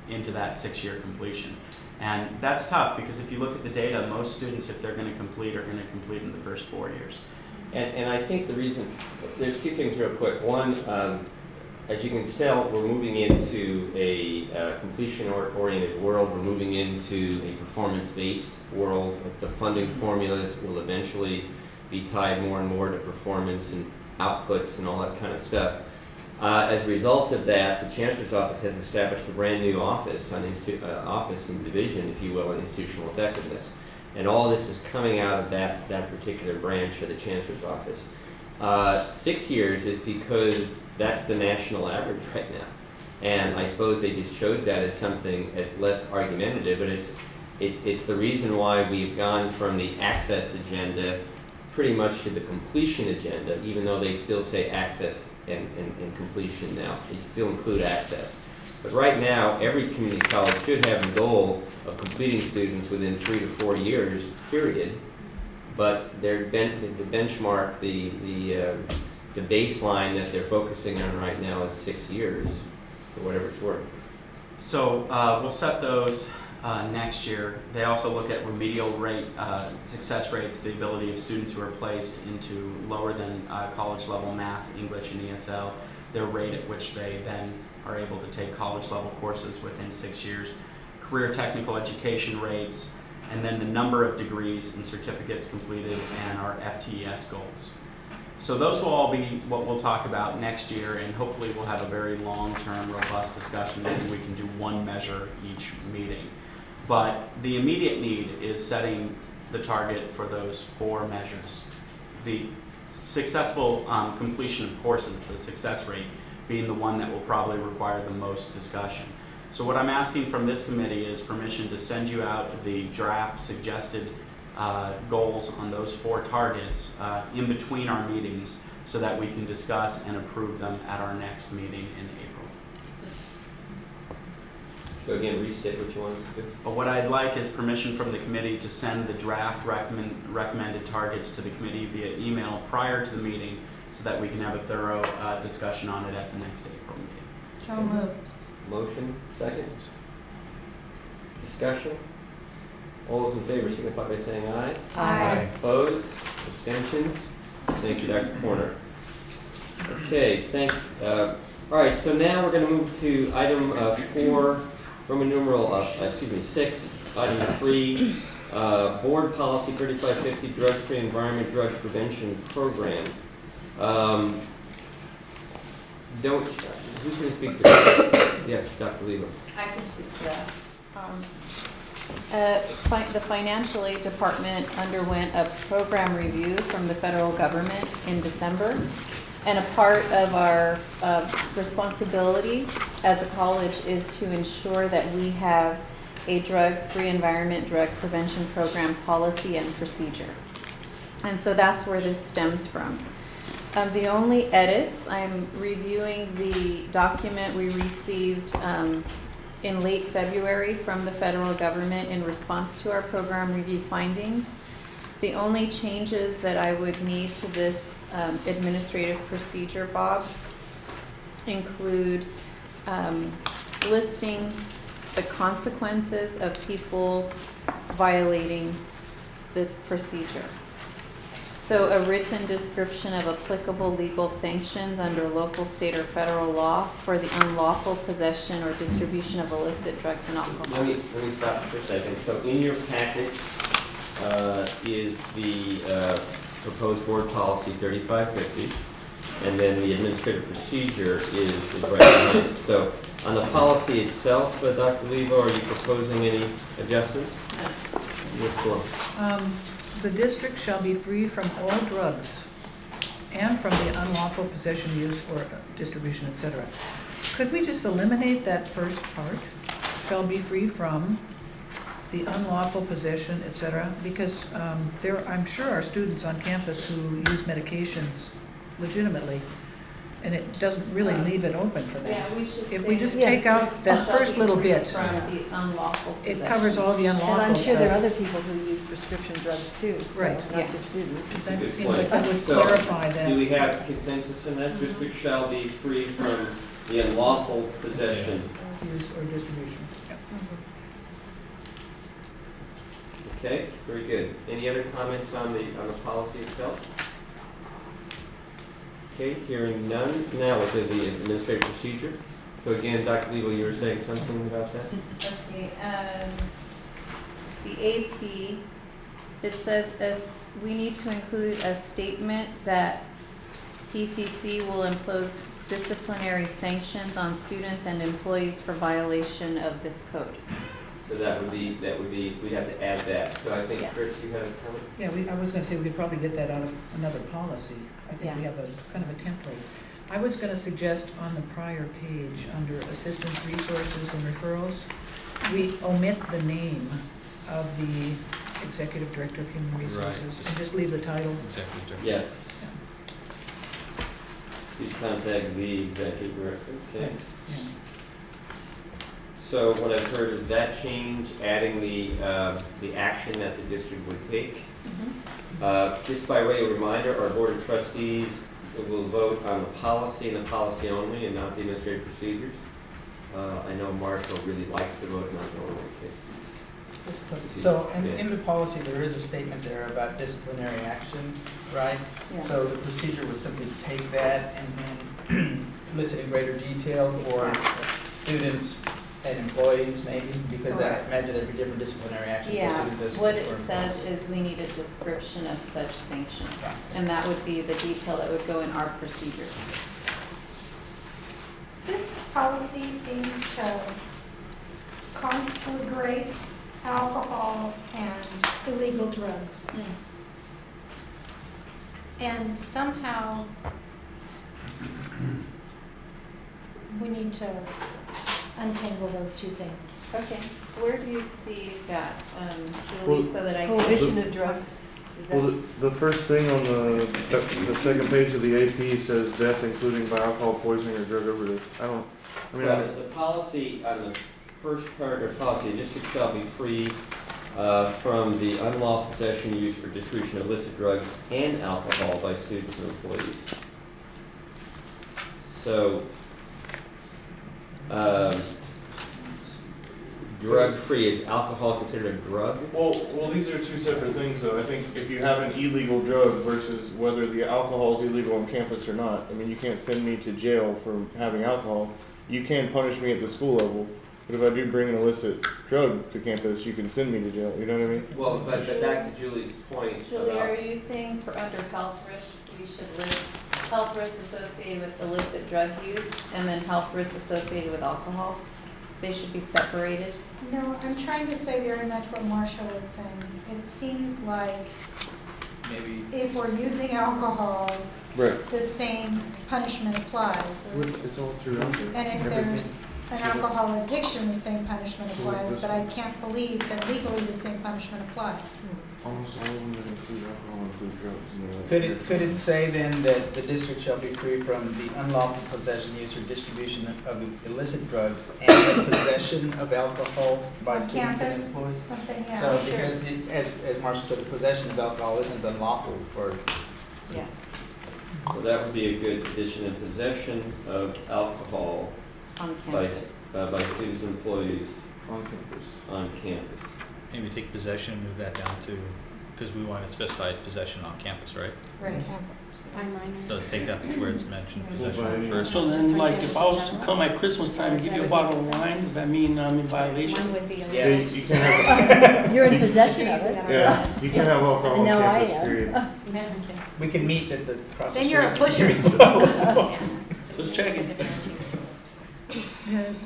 into that 6 year completion. And that's tough because if you look at the data, most students, if they're going to complete, are going to complete in the first 4 years. And I think the reason, there's 2 things real quick. One, as you can tell, we're moving into a completion-oriented world. We're moving into a performance-based world. The funding formulas will eventually be tied more and more to performance and outputs and all that kind of stuff. As a result of that, the Chancellor's Office has established a brand new office, office and division, if you will, on institutional effectiveness. And all this is coming out of that particular branch of the Chancellor's Office. 6 years is because that's the national average right now. And I suppose they just chose that as something as less argumentative, but it's the reason why we've gone from the access agenda pretty much to the completion agenda, even though they still say access and completion now. They still include access. But right now, every community college should have the goal of completing students within 3 to 4 years, period. But the benchmark, the baseline that they're focusing on right now is 6 years, for whatever it's worth. So we'll set those next year. They also look at remedial rate, success rates, the ability of students who are placed into lower than college level math, English, and ESL, their rate at which they then are able to take college level courses within 6 years, career technical education rates, and then the number of degrees and certificates completed and our FTES goals. So those will all be what we'll talk about next year, and hopefully we'll have a very long-term, robust discussion. Maybe we can do one measure each meeting. But the immediate need is setting the target for those 4 measures. The successful completion of courses, the success rate, being the one that will probably require the most discussion. So what I'm asking from this committee is permission to send you out the draft suggested goals on those 4 targets in between our meetings so that we can discuss and approve them at our next meeting in April. So again, restate what you want to do. But what I'd like is permission from the committee to send the draft recommended targets to the committee via email prior to the meeting so that we can have a thorough discussion on it at the next April meeting. So moved. Motion, second. Discussion. All those in favor signify by saying aye. Aye. Opposed? Abstentions? Thank you, Dr. Corner. Okay, thanks. All right, so now we're going to move to item 4, Roman numeral, 6, item 3, Board Policy 3550, Drug-Free Environment Drug Prevention Program. Who's going to speak to that? Yes, Dr. Leva. I can speak to that. The financial aid department underwent a program review from the federal government in December. And a part of our responsibility as a college is to ensure that we have a drug-free environment drug prevention program policy and procedure. And so that's where this stems from. The only edits, I'm reviewing the document we received in late February from the federal government in response to our program review findings. The only changes that I would need to this administrative procedure, Bob, include listing the consequences of people violating this procedure. So a written description of applicable legal sanctions under local, state, or federal law for the unlawful possession or distribution of illicit drugs and alcohol. Let me stop for a second. So in your packet is the proposed board policy 3550, and then the administrative procedure is right behind it. So on the policy itself, Dr. Lebo, are you proposing any adjustments? Which one? The district shall be free from all drugs and from the unlawful possession, use, or distribution, etc. Could we just eliminate that first part? Shall be free from the unlawful possession, etc. Because there, I'm sure, are students on campus who use medications legitimately, and it doesn't really leave it open for them. Yeah, we should If we say just that take out that shall first be little free bit, from the unlawful it possession. covers all the unlawful And I'm stuff. sure there are other people who use prescription drugs too, so Right, not yeah. just students. That's a That good seems point. like that would So, clarify that. do we have consensus in that? District shall be free from the unlawful possession. Use or distribution. Yeah. Okay, very good. Any other comments on the policy itself? Okay, hearing none. Now we'll do the administrative procedure. So again, Dr. Lebo, you were saying something about that? Okay, the AP, it says as, we need to include a statement that PCC will impose disciplinary sanctions on students and employees for violation of this code. So that would be, we'd have to add that. So I think, Yes. Chris, you had a comment? Yeah, I was gonna say we could probably get that out of another policy. I think we Yeah. have a kind of a template. I was gonna suggest on the prior page, under assistance, resources, and referrals, we omit the name of the Executive Director of Human Resources and just leave the title. Executive Director. Yes. Please contact the executive director. Okay. Yeah. So what I've heard is that change, adding the action that the district would take. Just by way of reminder, our board of trustees will vote on the policy and the policy only, and not the administrative procedures. I know Marshall really likes to vote not only. So in the policy, there is a statement there about disciplinary action, right? Yeah. So the procedure was simply take that and then list it in greater detail for Exactly. students and employees maybe, because I Correct. imagine there'd be different disciplinary actions for Yeah, students as what for it employees. says is we need a description of such sanctions, Yeah. and that would be the detail that would go in our procedures. This policy seems to conflagrate alcohol and illegal drugs. And somehow we need to untangle those two things. Okay, where do you see that, Well, Julie, so that I can? Prohibition of drugs, is that? Well, the first thing on the second page of the AP says death including by alcohol poisoning or drug overdose. Well, the policy, on the first part of policy, district shall be free from the unlawful possession, use, or distribution of illicit drugs and alcohol by students and employees. So, drug-free, is alcohol considered a drug? Well, these are two separate things, though. I think if you have an illegal drug versus whether the alcohol is illegal on campus or not. I mean, you can't send me to jail for having alcohol. You can punish me at the school level, but if I do bring an illicit drug to campus, you can send me to jail. You know what I mean? Well, but back to Julie's point Julie, are about, you saying for under health risks, we should list health risks associated with illicit drug use and then health risks associated with alcohol? They should be separated? No, I'm trying to say very much what Marshall is saying. It seems like Maybe if we're using alcohol, Right. the same punishment applies. It's all throughout there. And if there's an alcohol addiction, the same punishment applies, but I can't believe that legally the same punishment applies. Almost all of them that include alcohol include drugs. You know, Could it say then that the district shall be free from the unlawful possession, use, or distribution of illicit drugs and the possession of alcohol by On students and campus, employees? something, yeah, So sure. because as Marshall said, the possession of alcohol isn't unlawful for, Yes. so that would be a good addition, in possession of alcohol On by campus. students and employees on campus. on campus. Maybe take possession and move that down to because we want to specify possession on campus, right? Right. So take that where it's mentioned, Well, possession by- first. So then, like, if I was to come at Christmas time and give you a bottle of wine, does that mean I'm in violation? One would be. Yes. You can have, You're in possession of it. yeah, you can have alcohol on No, I campus, am. period. We can meet at the cross the Then you're a street. pusher. Just checking.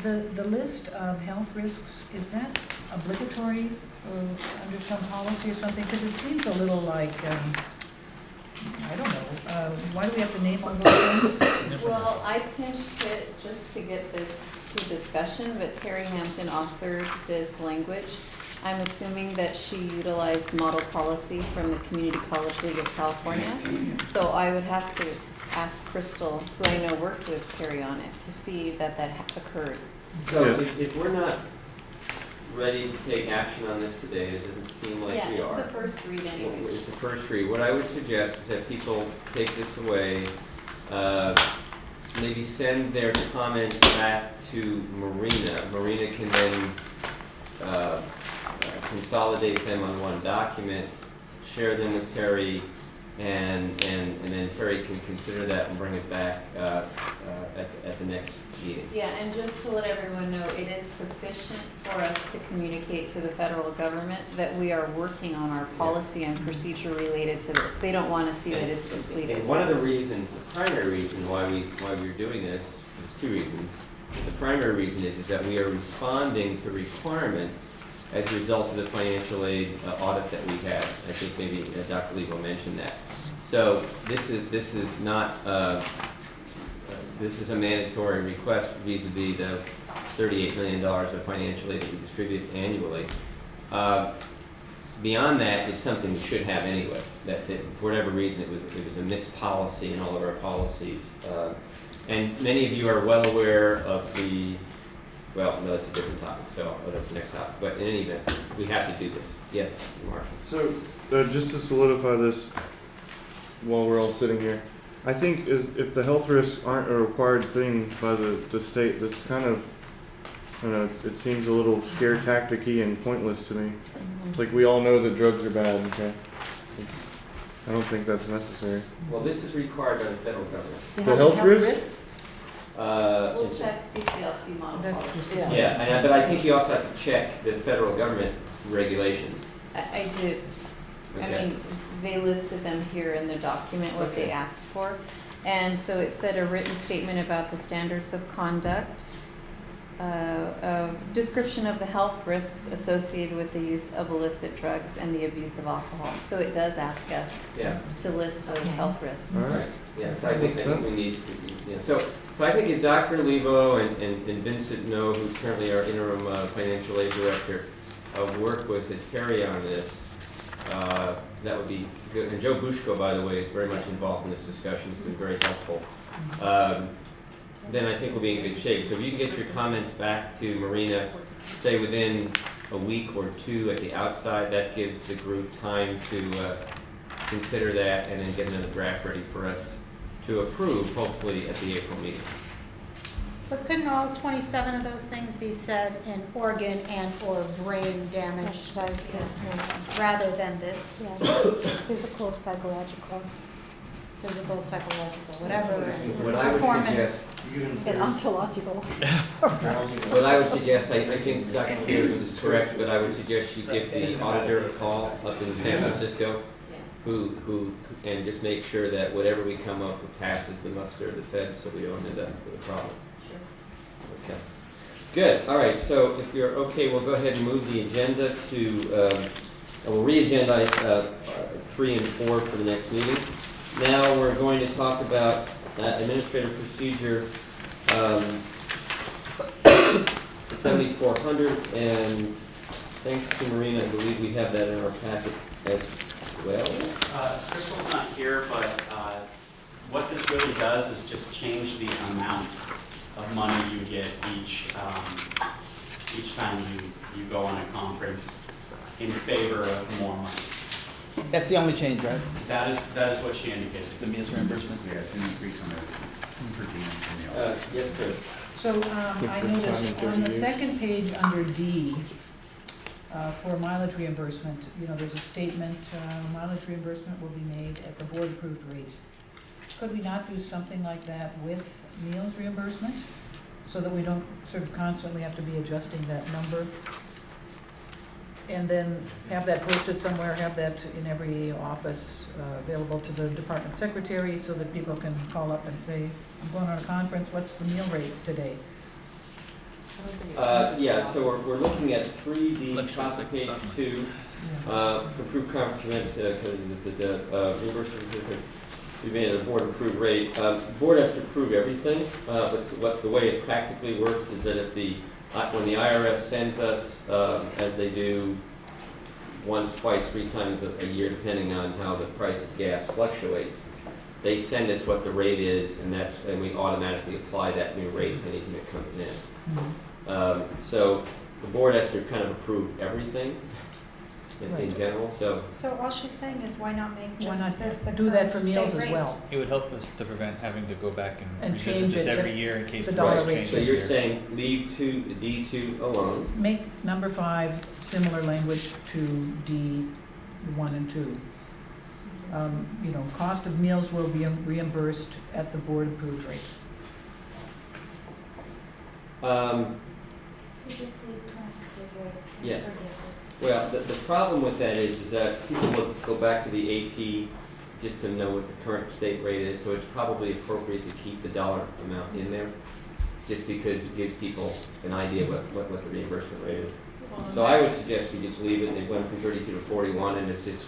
The list of health risks, is that obligatory under some policy or something? Because it seems a little like, I don't know, why do we have to name all those things? Well, I pinched it just to get this to discussion, but Terry Hampton authored this language. I'm assuming that she utilized model policy from the Community College League of California. So I would have to ask Crystal, who I know worked with Terry on it, to see that occurred. So Yeah. if we're not ready to take action on this today, it doesn't seem like Yeah, we it's are. the first read anyway. It's the first read. What I would suggest is that people take this away, maybe send their comments back to Marina. Marina can then consolidate them on one document, share them with Terry, and then Terry can consider that and bring it back at the next meeting. Yeah, and just to let everyone know, it is sufficient for us to communicate to the federal government that we are working on our policy and procedure related to this. They don't want to see that it's completed. And one of the reasons, the primary reason why we're doing this, there's two reasons. The primary reason is that we are responding to requirement as a result of the financial aid audit that we had. I think maybe Dr. Lebo mentioned that. So this is not this is a mandatory request vis-a-vis the $38 million of financial aid that we distribute annually. Beyond that, it's something we should have anyway. That for whatever reason it was a missed policy in all of our policies. And many of you are well aware of the, well, no, it's a different topic, so I'll go to the next topic. But in any event, we have to do this. Yes, Mark. So, just to solidify this, while we're all sitting here, I think if the health risks aren't a required thing by the state, that's kind of, it seems a little scare tactic-y and pointless to me. Like, we all know that drugs are bad, okay? I don't think that's necessary. Well, this is required by the federal government. The health risks? We'll check CCLC model policy. Yeah, but I think you also have to check the federal government regulations. I did. Okay. I mean, they listed them here in the document, what they asked for. And so it said a written statement about the standards of conduct, a description of the health risks associated with the use of illicit drugs and the abuse of alcohol. So it does ask us Yeah. to list those health risks. All right. Yeah, so I think we need, yeah, so I think if Dr. Lebo and Vincent No, who's currently our interim financial aid director, work with Terry on this, that would be good. And Joe Bushko, by the way, is very much involved in this discussion. It's been very helpful. Then I think we'll be in good shape. So if you can get your comments back to Marina, say within a week or two at the outside, that gives the group time to consider that and then get another draft ready for us to approve, hopefully at the April meeting. But couldn't all 27 of those things be said in organ and/or brain damage rather than this? Physical, psychological. Physical, psychological, whatever, What I would performance. And ontological. What I would suggest, I think Dr. Pierce is correct, but I would suggest you give the auditor a call up in San Francisco, and just make sure that whatever we come up with passes the muster of the Fed, so we don't end up with a problem. Okay. Good. All right. So if you're okay, we'll go ahead and move the agenda to, we'll re-agendize 3 and 4 for the next meeting. Now we're going to talk about Administrative Procedure 7400, and thanks to Marina, I believe we have that in our packet as well. Crystal's not here, but what this really does is just change the amount of money you get each time you go on a conference in favor of more money. That's the only change, right? That is what she indicated. The meals reimbursement? Yeah, it's an increase on the per diem. Yes, good. So I noticed on the second page under D, for mileage reimbursement, you know, there's a statement, mileage reimbursement will be made at the board-approved rate. Could we not do something like that with meals reimbursement? So that we don't sort of constantly have to be adjusting that number? And then have that posted somewhere, have that in every office, available to the department secretary, so that people can call up and say, I'm going on a conference, what's the meal rate today? Yeah, so we're looking at 3D, Lectures, top like of page stuff. 2, for approved conference event, the reimbursement we made at a board-approved rate. The board has to approve everything, but the way it practically works is that if when the IRS sends us, as they do once, twice, 3 times a year, depending on how the price of gas fluctuates, they send us what the rate is, and we automatically apply that new rate to anything that comes in. So the board has to kind of approve everything in general, so. So all she's saying is why not make Why just not this the do that current for state meals as rate? well? It would help us to prevent having to go back and And revisit change this it every if year in case the the dollar price rate changes. So you're here. saying leave D2 alone? Make number 5 similar language to D1 and 2. You know, cost of meals will be reimbursed at the board-approved rate. So just leave current state rate. Yeah. Forget this. Well, the problem with that is that people will go back to the AP just to know what the current state rate is, so it's probably appropriate to keep the dollar amount in there, just because it gives people an idea what the reimbursement rate is. So I would suggest we just leave it. It went from 32 to 41, and it's just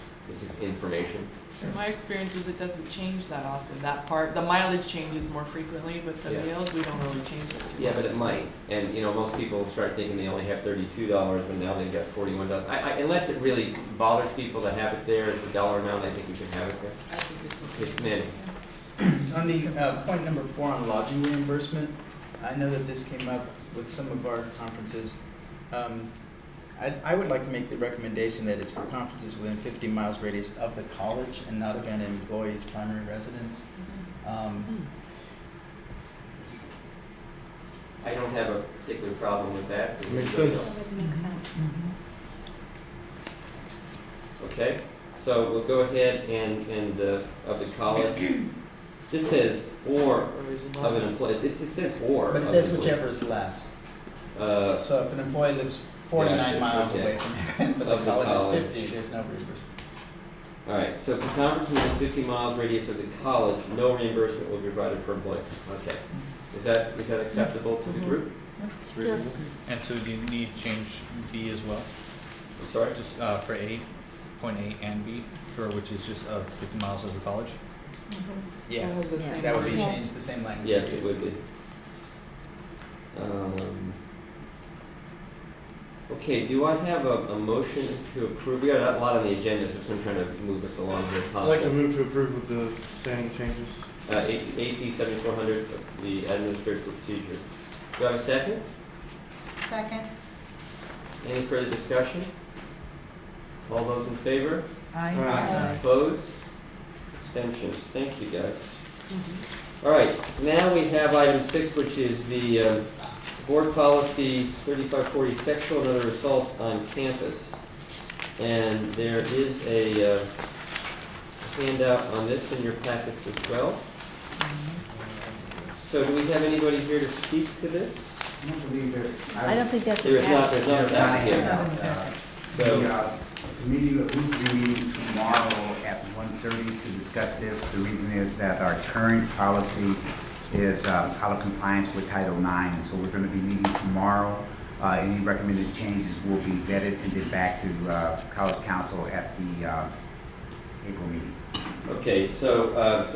information. In my experience is it doesn't change that often, that part, the mileage changes more frequently, but the Yeah. meals, we don't really change it. too Yeah, much. but it might. And, you know, most people start thinking they only have $32, when now they've got $41. Unless it really bothers people to have it there as a dollar amount, I think we should have it there. I think it's It's many. On the point number 4 on lodging reimbursement, I know that this came up with some of our conferences. I would like to make the recommendation that it's for conferences within 50 miles radius of the college and not of an employee's primary residence. I don't have a particular problem with that. Makes sense. That would make sense. Okay, so we'll go ahead and of the college. This says or of an employee, it says or. But it of says employee. whichever is less. Uh, So if an employee lives 49 Gotcha, miles okay. away from the event, but Of the the college college. is 50, there's no reimbursement. All right, so for conferences within 50 miles radius of the college, no reimbursement will be provided for employees. Okay. Is that acceptable to the group? It's reasonable. And so do you need to change B as well? I'm sorry? Just for A, point A and B, which is just 50 miles of the college? Yes, That was the same that would be wording. changed, the same language. Yes, it would be. Okay, do I have a motion to approve? We got a lot on the agenda, so I'm trying to move us along here if I'd like to possible. move to approve with the standing changes. AP 7400, the administrative procedure. Do I have a second? Second. Any further discussion? All those in favor? Aye. Opposed? Abstentions? Thank you, guys. All right, now we have item 6, which is the board policies 3540, sexual and other assaults on campus. And there is a handout on this in your packets as well. So do we have anybody here to speak to this? I don't believe there. I don't think that's There is not, attached. there's not that here. So, The meeting, we'll be meeting tomorrow at 1:30 to discuss this. The reason is that our current policy is out of compliance with Title IX, so we're going to be meeting tomorrow. Any recommended changes will be vetted and then back to College Council at the April meeting. okay, so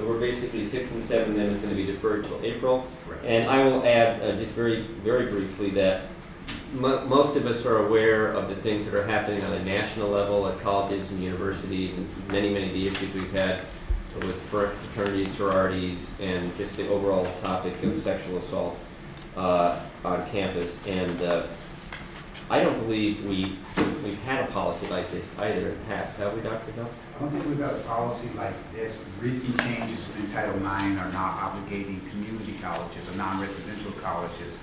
we're basically 6 and 7 then is going to be deferred till April. Correct. And I will add, just very, very briefly, that most of us are aware of the things that are happening on a national level at colleges and universities, and many of the issues we've had with fraternities, sororities, and just the overall topic of sexual assault on campus. And I don't believe we've had a policy like this either in the past, have we, Dr. Bell? I don't think we've got a policy like this. Recent changes within Title IX are now obligating community colleges or non-residential colleges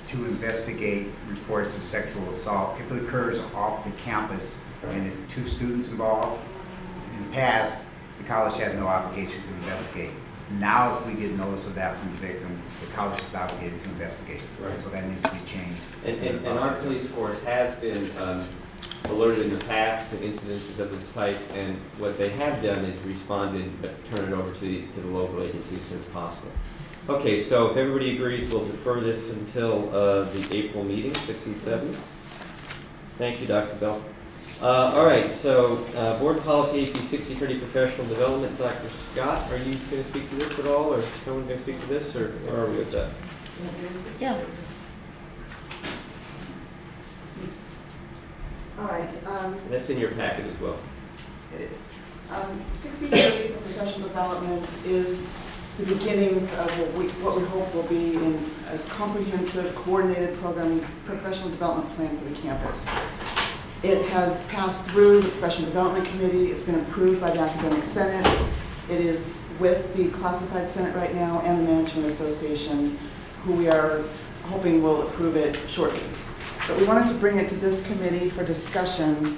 to investigate reports of sexual assault if it occurs off the campus and there's 2 students involved. In the past, the college had no obligation to investigate. Now, if we get notice of that from the victim, the college is obligated to investigate. Right. So that needs to be changed. And our police force has been alerted in the past to incidences of this type, and what they have done is responded, but turn it over to the local agency as soon as possible. Okay, so if everybody agrees, we'll defer this until the April meeting, 6th and 7th. Thank you, Dr. Bell. All right, so Board Policy AP 6030 Professional Development. Dr. Scott, are you going to speak to this at all, or is someone going to speak to this, or where are we with that? Yeah. All right, That's in your packet as well. it is. 6030 for professional development is the beginnings of what we hope will be in a comprehensive, coordinated program, professional development plan for the campus. It has passed through the Professional Development Committee. It's been approved by the Academic Senate. It is with the Classified Senate right now and the Management Association, who we are hoping will approve it shortly. But we wanted to bring it to this committee for discussion.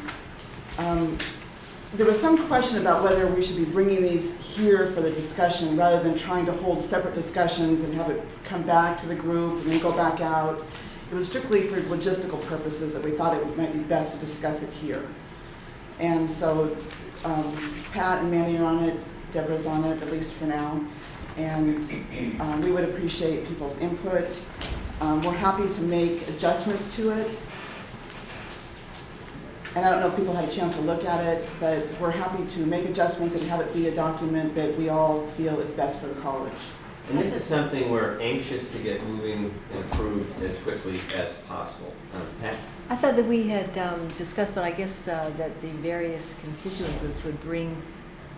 There was some question about whether we should be bringing these here for the discussion rather than trying to hold separate discussions and have it come back to the group and then go back out. It was strictly for logistical purposes that we thought it might be best to discuss it here. And so Pat and Manny are on it, Deborah's on it, at least for now. And we would appreciate people's input. We're happy to make adjustments to it. And I don't know if people had a chance to look at it, but we're happy to make adjustments and have it be a document that we all feel is best for the college. And this is something we're anxious to get moving and approved as quickly as possible. Pat? I thought that we had discussed, but I guess that the various constituent groups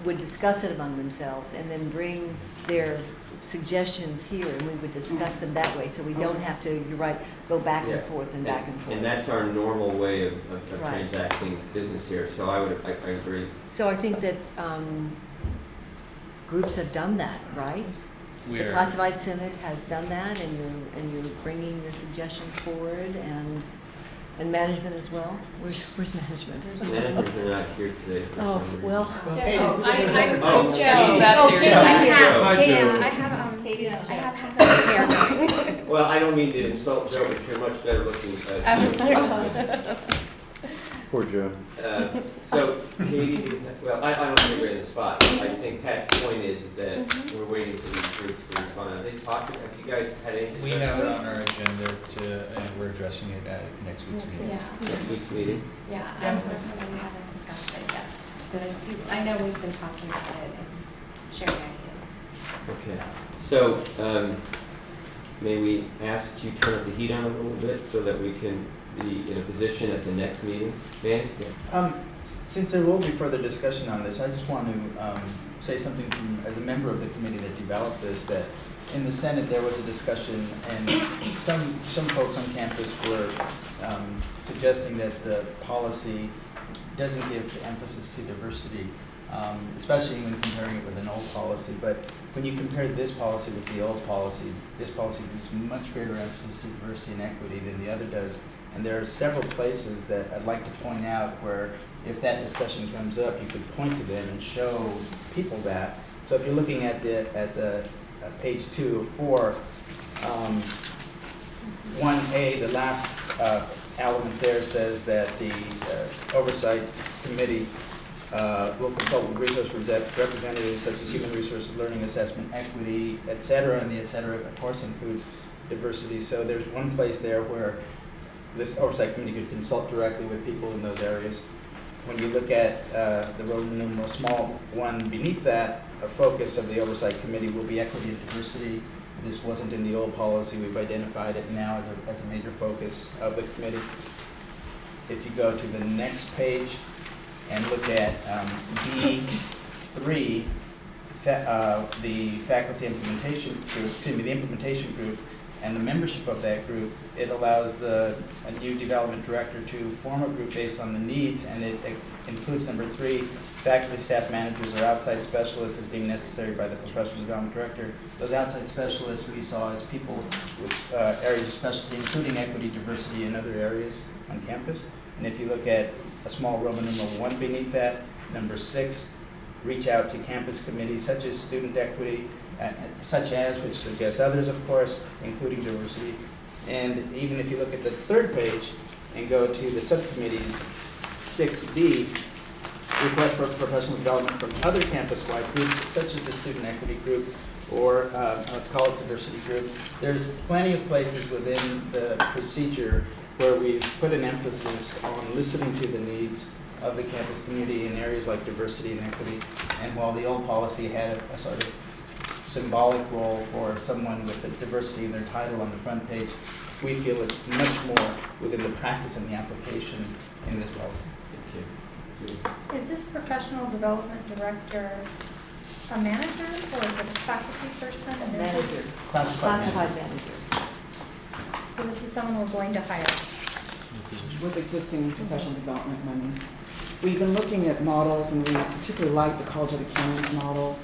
would discuss it among themselves and then bring their suggestions here, and we would discuss them that way, so we don't have to, you're right, go back and forth and back and forth. And that's our normal way of Right. transacting business here, so I agree. So I think that groups have done that, right? The Classified Senate has done that, and you're bringing your suggestions forward, and management as well. Where's management? Managers are not here today. For Oh, some reason. well. Oh, Joe. I have half of hair. Well, I don't mean to insult Joe, but you're much better looking. Poor Joe. So, Katie, well, I don't think we're in the spot. I think Pat's point is that we're waiting for these groups to respond. Have they talked, have you guys had any discussion? We have it on our agenda and we're addressing it at next week's meeting. Yeah, Next week's meeting? yeah, as of now, we haven't discussed it yet, but I know we've been talking about it and sharing ideas. Okay. So, may we ask you to turn up the heat on a little bit so that we can be in a position at the next meeting? Dan? Yes. Since there will be further discussion on this, I just want to say something as a member of the committee that developed this, that in the Senate there was a discussion, and some folks on campus were suggesting that the policy doesn't give emphasis to diversity, especially when comparing it with an old policy. But when you compare this policy with the old policy, this policy gives much greater emphasis to diversity and equity than the other does. And there are several places that I'd like to point out where, if that discussion comes up, you could point to them and show people that. So if you're looking at the page 2 of 4, 1A, the last element there says that the oversight committee will consult with resource representatives such as human resources, learning assessment, equity, et cetera, and the et cetera, of course, includes diversity. So there's one place there where this oversight committee could consult directly with people in those areas. When you look at the Roman numeral small one beneath that, a focus of the oversight committee will be equity and diversity. This wasn't in the old policy. We've identified it now as a major focus of the committee. If you go to the next page and look at B3, the faculty implementation group, the implementation group and the membership of that group, it allows a new development director to form a group based on the needs, and it includes number 3, faculty, staff, managers, or outside specialists as deemed necessary by the professional development director. Those outside specialists we saw as people with areas of specialty, including equity, diversity, and other areas on campus. And if you look at a small Roman numeral 1 beneath that, number 6, reach out to campus committees such as student equity, which suggests others, of course, including diversity. And even if you look at the 3rd page and go to the subcommittees, 6B, request for professional development from other campus-wide groups, such as the student equity group or a college diversity group. There's plenty of places within the procedure where we've put an emphasis on listening to the needs of the campus community in areas like diversity and equity. And while the old policy had a sort of symbolic role for someone with the diversity in their title on the front page, we feel it's much more within the practice and the application in this policy. Is this professional development director a manager or is it a faculty person? And this is Classified manager. So this is someone we're going to hire. With existing professional development money. We've been looking at models, and we particularly like the College of Accountants model.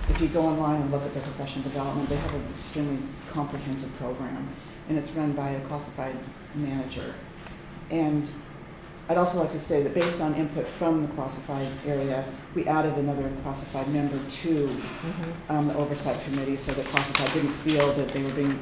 If you go online and look at their professional development, they have an extremely comprehensive program, and it's run by a classified manager. And I'd also like to say that based on input from the classified area, we added another classified member to the oversight committee so that classified didn't feel that they were being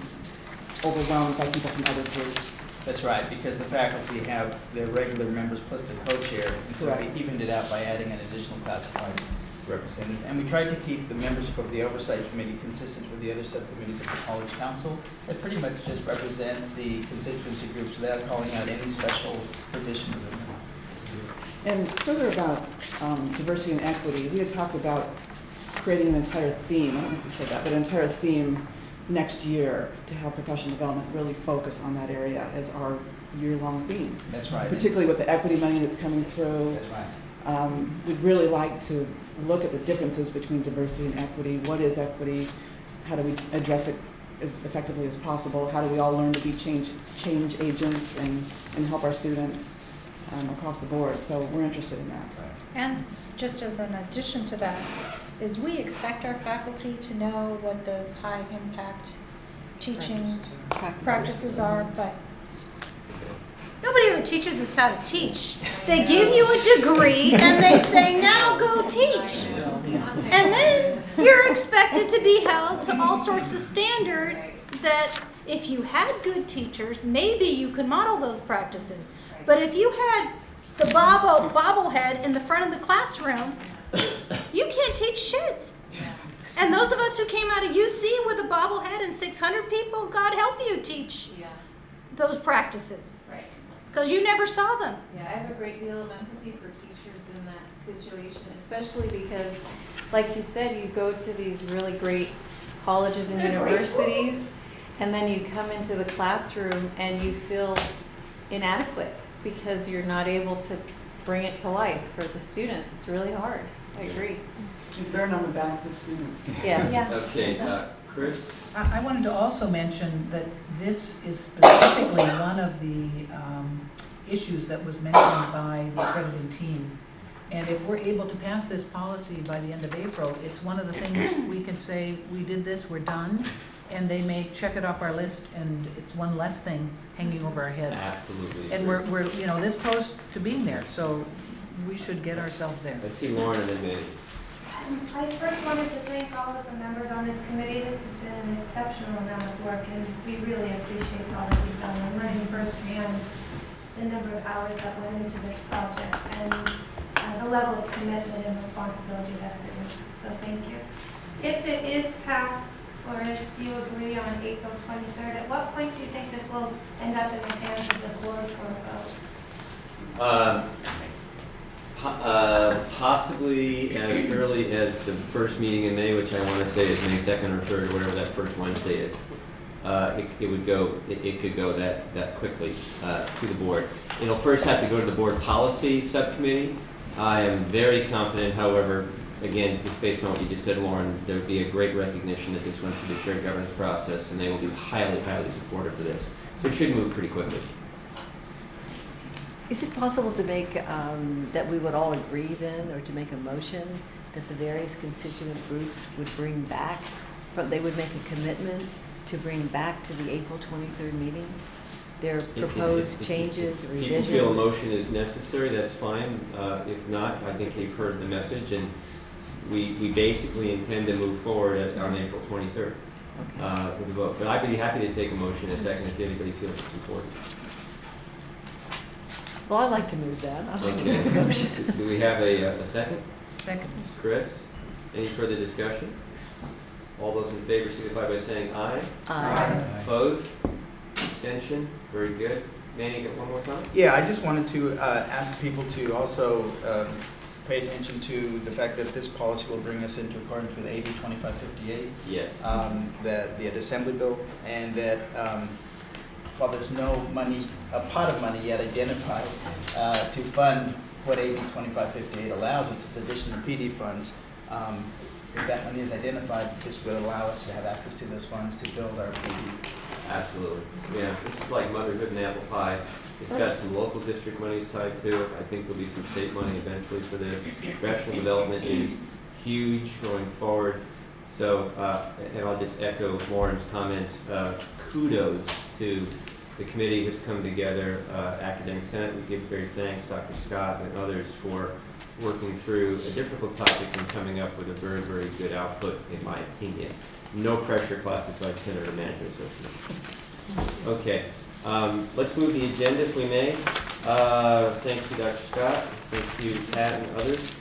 overwhelmed by people from other groups. That's right, because the faculty have their regular members plus the co-chair, and so we evened it out by adding an additional classified representative. And we tried to keep the membership of the oversight committee consistent with the other subcommittees of the college council that pretty much just represent the constituency groups without calling out any special position within them. And further about diversity and equity, we had talked about creating an entire theme, I don't know if we said that, but an entire theme next year to help professional development really focus on that area as our year-long theme. That's right. Particularly with the equity money that's coming through. That's right. We'd really like to look at the differences between diversity and equity. What is equity? How do we address it as effectively as possible? How do we all learn to be change agents and help our students across the board? So we're interested in that. And just as an addition to that, is we expect our faculty to know what those high impact teaching practices are, but nobody ever teaches us how to teach. They give you a degree and they say, now go teach. And then you're expected to be held to all sorts of standards that if you had good teachers, maybe you could model those practices. But if you had the bobblehead in the front of the classroom, you can't teach shit. And those of us who came out of UC with a bobblehead and 600 people, God help you teach those practices. Right. Because you never saw them. Yeah, I have a great deal of empathy for teachers in that situation, especially because, like you said, you go to these really great colleges and universities, and then you come into the classroom and you feel inadequate because you're not able to bring it to life for the students. It's really hard. I agree. You learn on the backs of students. Yeah. Yes. Okay, Chris? I wanted to also mention that this is specifically one of the issues that was mentioned by the accrediting team. And if we're able to pass this policy by the end of April, it's one of the things we can say, we did this, we're done, and they may check it off our list, and it's one less thing hanging over our heads. Absolutely. And we're this close to being there, so we should get ourselves there. I see Lauren and then Manny. I first wanted to thank all of the members on this committee. This has been an exceptional amount of work, and we really appreciate all that you've done. I'm learning firsthand the number of hours that went into this project and the level of commitment and responsibility that it is. So thank you. If it is passed, or if you agree on April 23rd, at what point do you think this will end up in the hands of the board for a vote? Possibly as early as the first meeting in May, which I want to say is May 2nd or 3rd, or whatever that first Wednesday is. It could go that quickly to the board. It'll first have to go to the board policy subcommittee. I am very confident, however, again, just based on what you just said, Lauren, there would be a great recognition that this went through the shared governance process, and they will be highly, highly supportive for this. So it should move pretty quickly. Is it possible to make, that we would all agree then, or to make a motion that the various constituent groups would bring back, they would make a commitment to bring back to the April 23rd meeting their proposed changes or revisions? If you feel a motion is necessary, that's fine. If not, I think they've heard the message, and we basically intend to move forward on April 23rd with the vote. But I'd be happy to take a motion in a second if anybody feels it's important. Well, I'd like to move that. I'd like to make a motion. Do we have a second? Second. Chris? Any further discussion? All those in favor signify by saying aye. Aye. Opposed? Abstention? Very good. Manny, get one more time? Yeah, I just wanted to ask people to also pay attention to the fact that this policy will bring us into accordance with AB 2558. Yes. The Assembly bill, and that while there's no money, a pot of money yet identified to fund what AB 2558 allows, which is additional PD funds, if that money is identified, this will allow us to have access to those funds to build our PD. Absolutely. Yeah, this is like motherhood and apple pie. It's got some local district monies tied to it. I think there'll be some state money eventually for this. Professional development is huge going forward. So, and I'll just echo Lauren's comments. Kudos to the committee that's come together, Academic Senate. We give great thanks, Dr. Scott and others, for working through a difficult topic and coming up with a very, very good output, in my opinion. No pressure, classified Senator Manager Association. Okay, let's move the agenda if we may. Thank you, Dr. Scott. Thank you, Pat and others.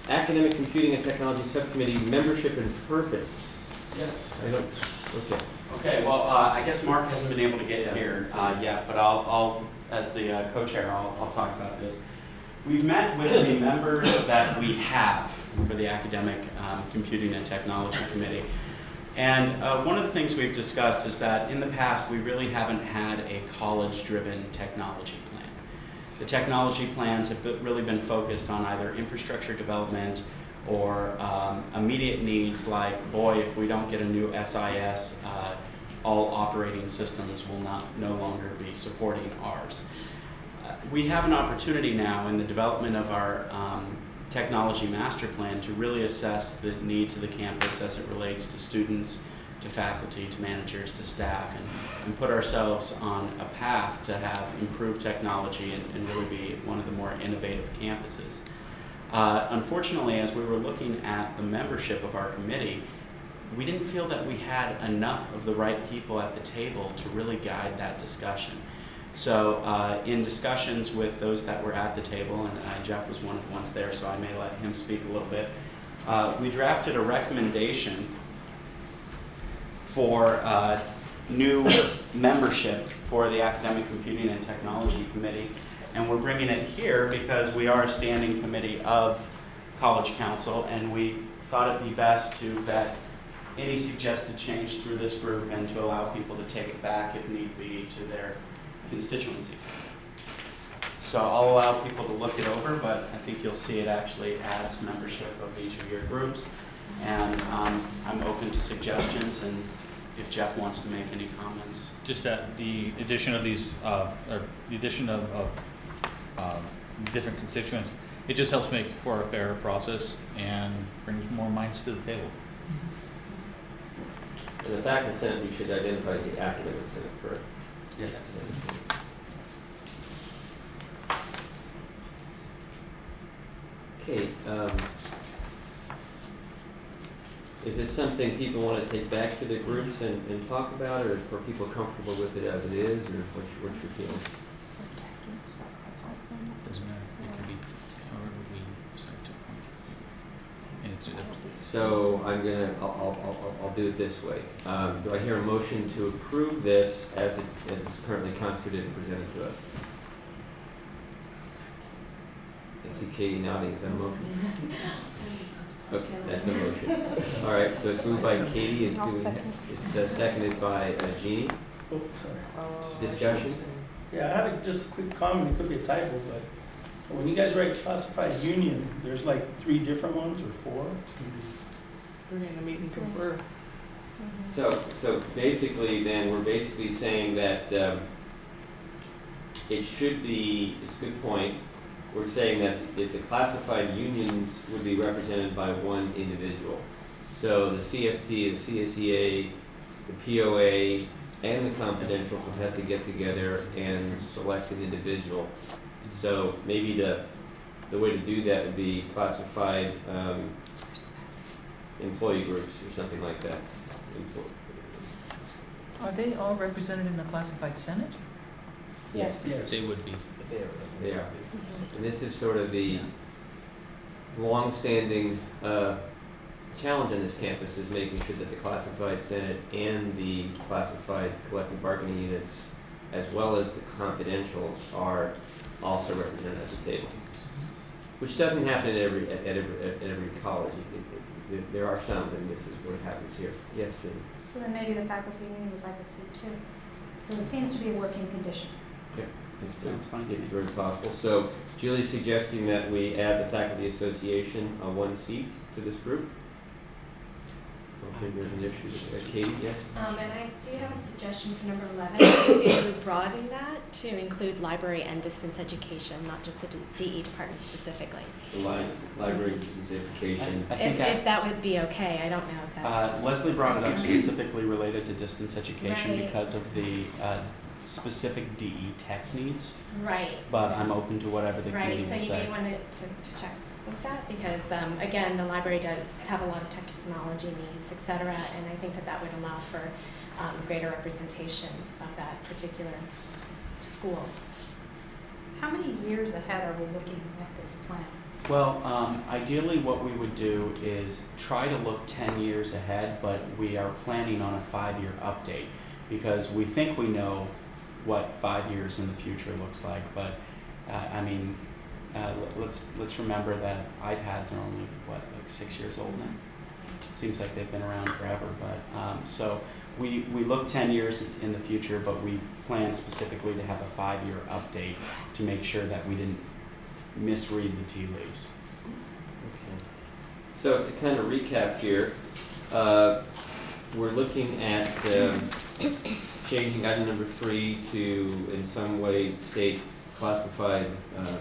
Academic Computing and Technology Subcommittee membership and purpose. Yes. I don't, okay. Okay, well, I guess Mark hasn't been able to get here yet, but I'll as the co-chair, I'll talk about this. We've met with the members that we have for the Academic Computing and Technology Committee. And one of the things we've discussed is that in the past, we really haven't had a college-driven technology plan. The technology plans have really been focused on either infrastructure development or immediate needs like, boy, if we don't get a new SIS, all operating systems will no longer be supporting ours. We have an opportunity now in the development of our technology master plan to really assess the needs of the campus as it relates to students, to faculty, to managers, to staff, and put ourselves on a path to have improved technology and really be one of the more innovative campuses. Unfortunately, as we were looking at the membership of our committee, we didn't feel that we had enough of the right people at the table to really guide that discussion. So in discussions with those that were at the table, and Jeff was one of the ones there, so I may let him speak a little bit, we drafted a recommendation for new membership for the Academic Computing and Technology Committee. And we're bringing it here because we are a standing committee of College Council, and we thought it'd be best to vet any suggested change through this group and to allow people to take it back if need be to their constituencies. So I'll allow people to look it over, but I think you'll see it actually adds membership of each of your groups. And I'm open to suggestions, and if Jeff wants to make any comments. Just that the addition of these, or the addition of different constituents, it just helps make for a fairer process and brings more minds to the table. And the faculty senate, we should identify as the academic senate, correct? Yes. Okay. Is this something people want to take back to the groups and talk about, or are people comfortable with it as it is, or what's your feeling? Doesn't matter. It can be however we decide to appoint. So I'll do it this way. Do I hear a motion to approve this as it's currently constituted and presented to us? I see Katie nodding. Is that a motion? Okay, that's a motion. All right, so it's moved by Katie. It's seconded by Jeannie. Oh, sorry. Discussion? Yeah, I had just a quick comment. It could be a typo, but When you guys write classified union, there's like 3 different ones or 4? They're gonna meet and confer. So basically then, we're basically saying that it should be, it's a good point, we're saying that the classified unions would be represented by one individual. So the CFT, the CSEA, the POA, and the confidential will have to get together and select an individual. So maybe the way to do that would be classified employee groups or something like that. Are they all represented in the classified senate? Yes. They would be. They are. And this is sort of the long-standing challenge on this campus, is making sure that the classified senate and the classified collective bargaining units, as well as the confidentials, are also represented at the table, which doesn't happen at every college. There are some, and this is what happens here. Yes, Jim? So then maybe the faculty union would like a seat too. So it seems to be a working condition. Yeah, it's Sounds fine. It's very possible. So Julie's suggesting that we add the faculty association on 1 seat to this group. I don't think there's an issue with that. Katie, yes? And I do have a suggestion for number 11, to broaden that to include library and distance education, not just the DE department specifically. The library distance education. I think If that would be okay, I don't know if that's. Leslie brought it up specifically related to distance education Right. because of the specific DE tech needs, Right. but I'm open to whatever the committee Right, so will you say. may want to check with that because, again, the library does have a lot of technology needs, et cetera, and I think that that would allow for greater representation of that particular school. How many years ahead are we looking at this plan? Well, ideally what we would do is try to look 10 years ahead, but we are planning on a 5-year update because we think we know what 5 years in the future looks like, but let's remember that iPads are only, like 6 years old now? Seems like they've been around forever, but, so we look 10 years in the future, but we plan specifically to have a 5-year update to make sure that we didn't misread the tea leaves. Okay. So to kind of recap here, we're looking at changing item number 3 to, in some way, state classified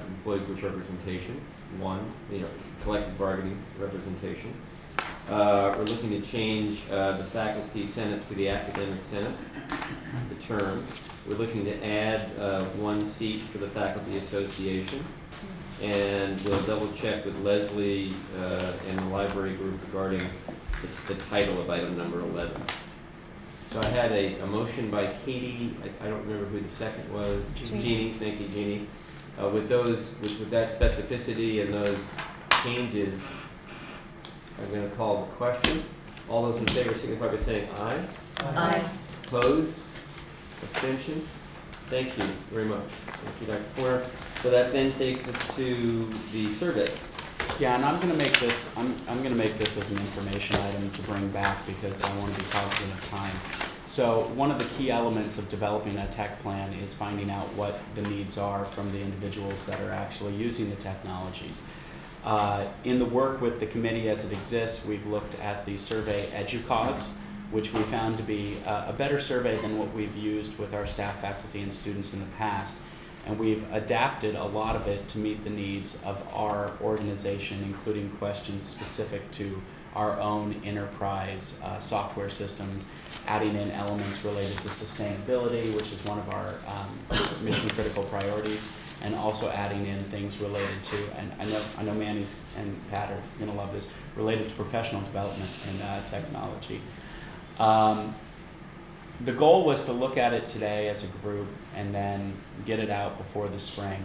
employee group representation. 1, collective bargaining representation. We're looking to change the faculty senate to the academic senate, the term. We're looking to add 1 seat for the faculty association. And we'll double check with Leslie and the library group regarding the title of item number 11. So I had a motion by Katie, I don't remember who the second was. Jeannie, thank you, Jeannie. With that specificity and those changes, I'm going to call the question. All those in favor signify by saying aye. Aye. Opposed? Abstention? Thank you very much. Thank you, Dr. Porter. So that then takes us to the survey. Yeah, and I'm going to make this as an information item to bring back because I want to be cognizant of time. So one of the key elements of developing a tech plan is finding out what the needs are from the individuals that are actually using the technologies. In the work with the committee as it exists, we've looked at the survey EDUCAUSE, which we found to be a better survey than what we've used with our staff, faculty, and students in the past. And we've adapted a lot of it to meet the needs of our organization, including questions specific to our own enterprise software systems, adding in elements related to sustainability, which is one of our mission critical priorities, and also adding in things related to, and I know Manny's and Pat are gonna love this, related to professional development and technology. The goal was to look at it today as a group and then get it out before the spring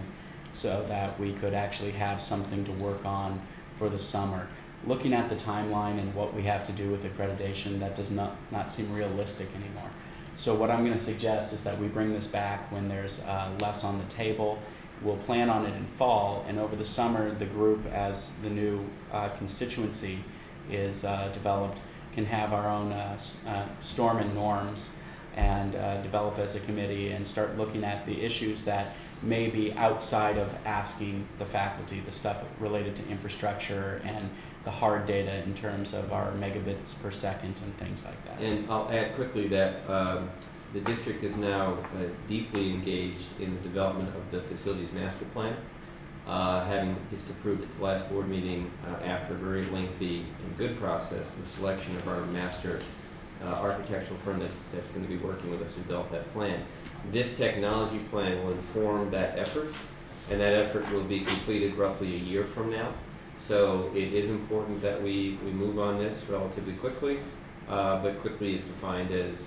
so that we could actually have something to work on for the summer. Looking at the timeline and what we have to do with accreditation, that does not seem realistic anymore. So what I'm going to suggest is that we bring this back when there's less on the table. We'll plan on it in fall, and over the summer, the group, as the new constituency is developed, can have our own storm and norms and develop as a committee and start looking at the issues that may be outside of asking the faculty, the stuff related to infrastructure and the hard data in terms of our megabits per second and things like that. And I'll add quickly that the district is now deeply engaged in the development of the facilities master plan, having just approved at the last board meeting after a very lengthy and good process, the selection of our master architectural firm that's going to be working with us to develop that plan. This technology plan will inform that effort, and that effort will be completed roughly a year from now. So it is important that we move on this relatively quickly, but quickly is defined as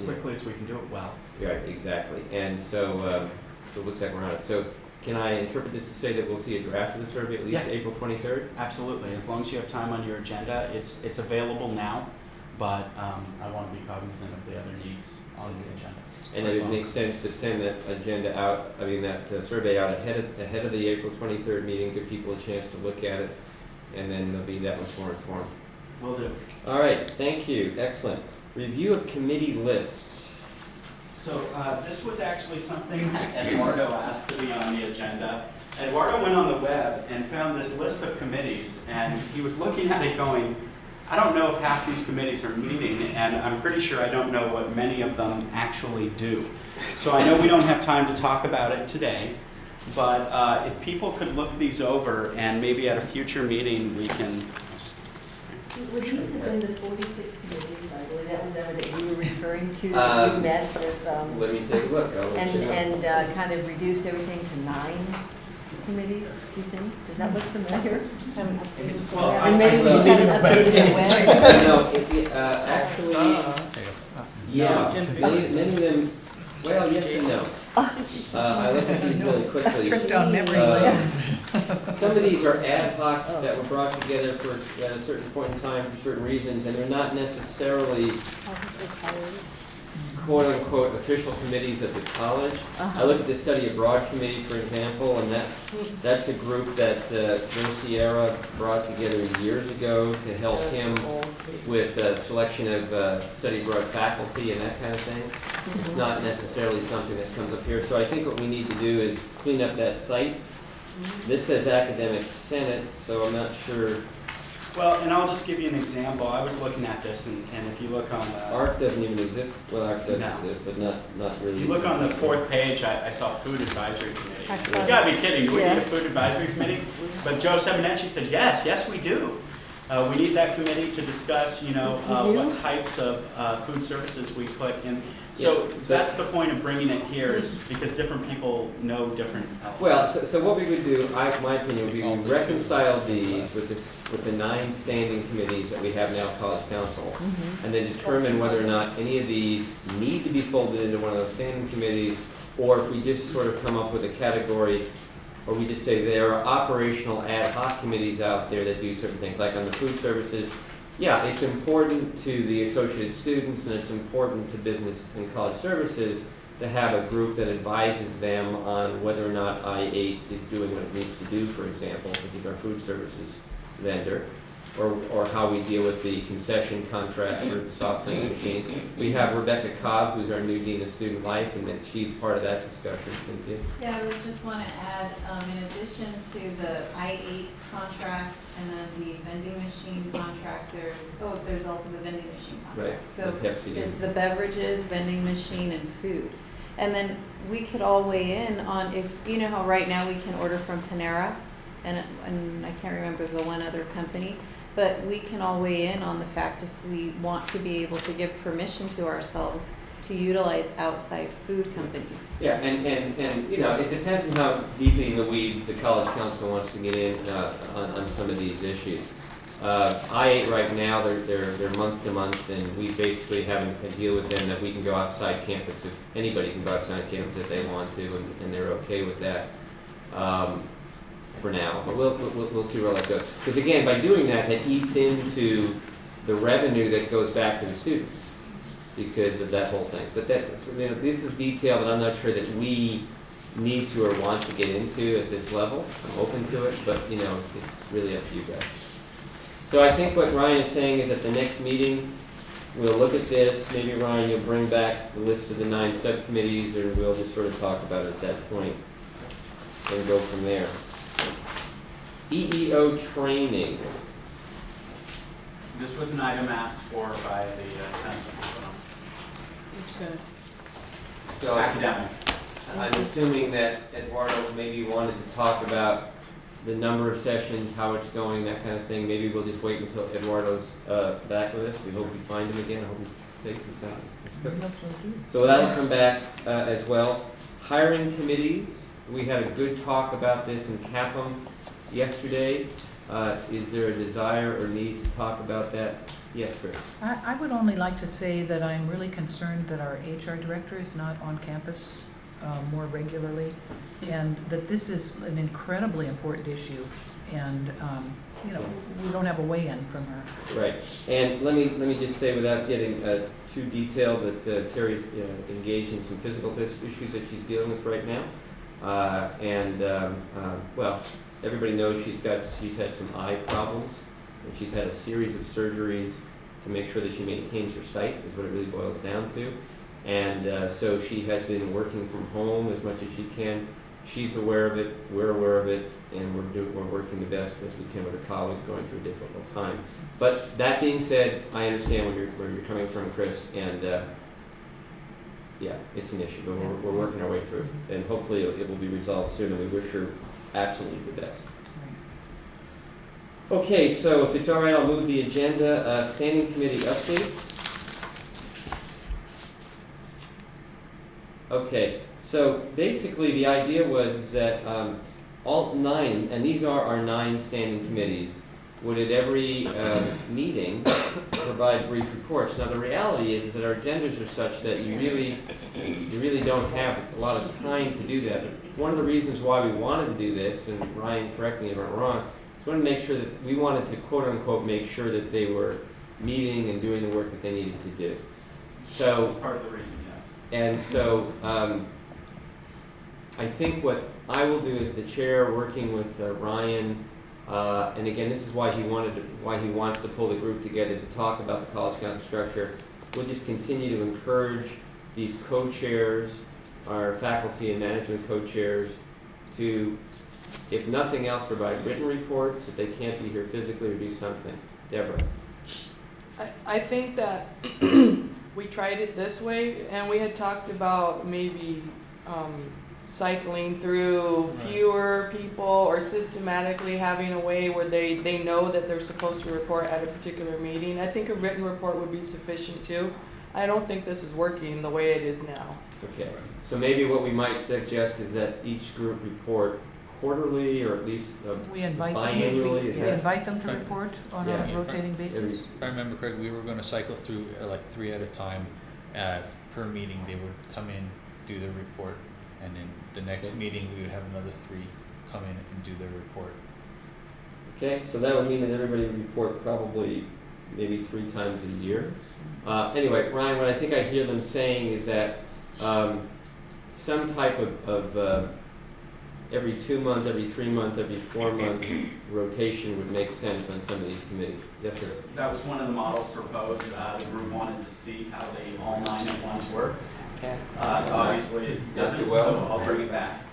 quickly as we can do it well. Right, exactly. And so, so it looks like we're on it. So can I interpret this to say that we'll see a draft of the survey at least April 23rd? Absolutely. As long as you have time on your agenda, it's available now, but I want to be cognizant of the other needs on the agenda. And it would make sense to send that agenda out, that survey out ahead of the April 23rd meeting, give people a chance to look at it, and then they'll be that much more informed. Will do. All right, thank you. Excellent. Review of committee lists. So this was actually something that Eduardo asked to be on the agenda. Eduardo went on the web and found this list of committees, and he was looking at it going, I don't know if half these committees are meeting, and I'm pretty sure I don't know what many of them actually do. So I know we don't have time to talk about it today, but if people could look these over and maybe at a future meeting we can. Would these have been the 46 committees, by the way? That was ever that you were referring to, that you met with, Let me take a look. and kind of reduced everything to 9 committees, do you think? Does that look familiar? Just haven't updated the Well, web. And maybe we just haven't updated the web. No, actually, yeah, many of them, well, yes and no. I looked at these really quickly. Trip down memory lane. Some of these are ad hoc that were brought together for at a certain point in time for certain reasons, and they're not necessarily quote-unquote official committees of the college. I looked at the Study Abroad Committee, for example, and that's a group that Jim Sierra brought together years ago to help him with selection of study abroad faculty and that kind of thing. It's not necessarily something that comes up here. So I think what we need to do is clean up that site. This says Academic Senate, so I'm not sure. Well, and I'll just give you an example. I was looking at this, and if you look on ARC doesn't even exist. Well, ARC does No. exist, but not really. If you look on the 4th page, I saw Food Advisory Committee. I saw You gotta be kidding, do we need a Food Advisory Committee? But Joe Seminecci said, yes, we do. We need that committee to discuss, what types of food services we put in. So that's the point of bringing it here, is because different people know different elements. Well, so what we would do, my opinion would be we reconcile these with the 9 standing committees that we have now at College Council, and then determine whether or not any of these need to be folded into one of those standing committees, or if we just sort of come up with a category, or we just say there are operational ad hoc committees out there that do certain things, like on the food services. Yeah, it's important to the associated students and it's important to business and college services to have a group that advises them on whether or not I-8 is doing what it needs to do, for example, which is our food services vendor, or how we deal with the concession contract for the soft drink machines. We have Rebecca Cobb, who's our new Dean of Student Life, and then she's part of that discussion, Cynthia. Yeah, I would just want to add, in addition to the I-8 contract and then the vending machine contract, there's also the vending machine contract. Right, So the Pepsi it's deal. the beverages, vending machine, and food. And then we could all weigh in on if, you know how right now we can order from Panera, and I can't remember the one other company, but we can all weigh in on the fact if we want to be able to give permission to ourselves to utilize outside food companies. Yeah, and it depends on how deeply in the weeds the College Council wants to get in on some of these issues. I-8 right now, they're month to month, and we basically have a deal with them that we can go outside campus if anybody can go outside campus if they want to, and they're okay with that. For now, but we'll see where that goes. Because again, by doing that, that eats into the revenue that goes back to the students because of that whole thing. But this is detail that I'm not sure that we need to or want to get into at this level. I'm open to it, but it's really up to you guys. So I think what Ryan is saying is at the next meeting, we'll look at this, maybe Ryan, you'll bring back the list of the 9 subcommittees, or we'll just sort of talk about it at that point and go from there. EEO training. This was an item asked for by the Senate. So Academic. I'm assuming that Eduardo maybe wanted to talk about the number of sessions, how it's going, that kind of thing. Maybe we'll just wait until Eduardo's back with us. We hope we find him again. I hope he's safe and sound. So that'll come back as well. Hiring committees. We had a good talk about this in CAPM yesterday. Is there a desire or need to talk about that? Yes, Chris. I would only like to say that I'm really concerned that our HR director is not on campus more regularly, and that this is an incredibly important issue, and you know, we don't have a weigh-in from her. Right, and let me just say, without getting too detailed, that Terry's engaged in some physical issues that she's dealing with right now, well, everybody knows she's had some eye problems, and she's had a series of surgeries to make sure that she maintains her sight, is what it really boils down to. And so she has been working from home as much as she can. She's aware of it, we're aware of it, and we're working the best as we can with a colleague going through a difficult time. But that being said, I understand where you're coming from, Chris, and yeah, it's an issue, but we're working our way through it, and hopefully it will be resolved soon, and we wish her absolutely the best. Okay, so if it's all right, I'll move the agenda. Standing committee updates. Okay, so basically the idea was that all 9, and these are our 9 standing committees, would at every meeting provide brief reports. Now the reality is that our agendas are such that you really don't have a lot of time to do that. But one of the reasons why we wanted to do this, and Ryan, correct me if I'm wrong, is we wanted to make sure that we wanted to quote unquote make sure that they were meeting and doing the work that they needed to do. So That's part of the reason, yes. and so I think what I will do as the chair, working with Ryan, and again, this is why he wants to pull the group together to talk about the college council structure. We'll just continue to encourage these co-chairs, our faculty and management co-chairs, to, if nothing else, provide written reports if they can't be here physically, or do something. Deborah. I think that we tried it this way, and we had talked about maybe cycling through fewer people, or systematically having a way where they know that they're supposed to report at a particular meeting. I think a written report would be sufficient too. I don't think this is working the way it is now. Okay, so maybe what we might suggest is that each group report quarterly, or at least We invite biannually. them, Is we that invite them to report on Yeah. a rotating basis. If I remember correctly, we were gonna cycle through like 3 at a time. Per meeting, they would come in, do their report, and then the next Okay. meeting, we would have another 3 come in and do their report. Okay, so that would mean that everybody would report probably maybe 3 times a year. Anyway, Ryan, what I think I hear them saying is that some type of every 2 month, every 3 month, every 4 month rotation would make sense on some of these committees. Yes, sir. That was one of the models proposed. The group wanted to see how they all 9 at once works. Okay. Obviously it doesn't, so I'll bring it back.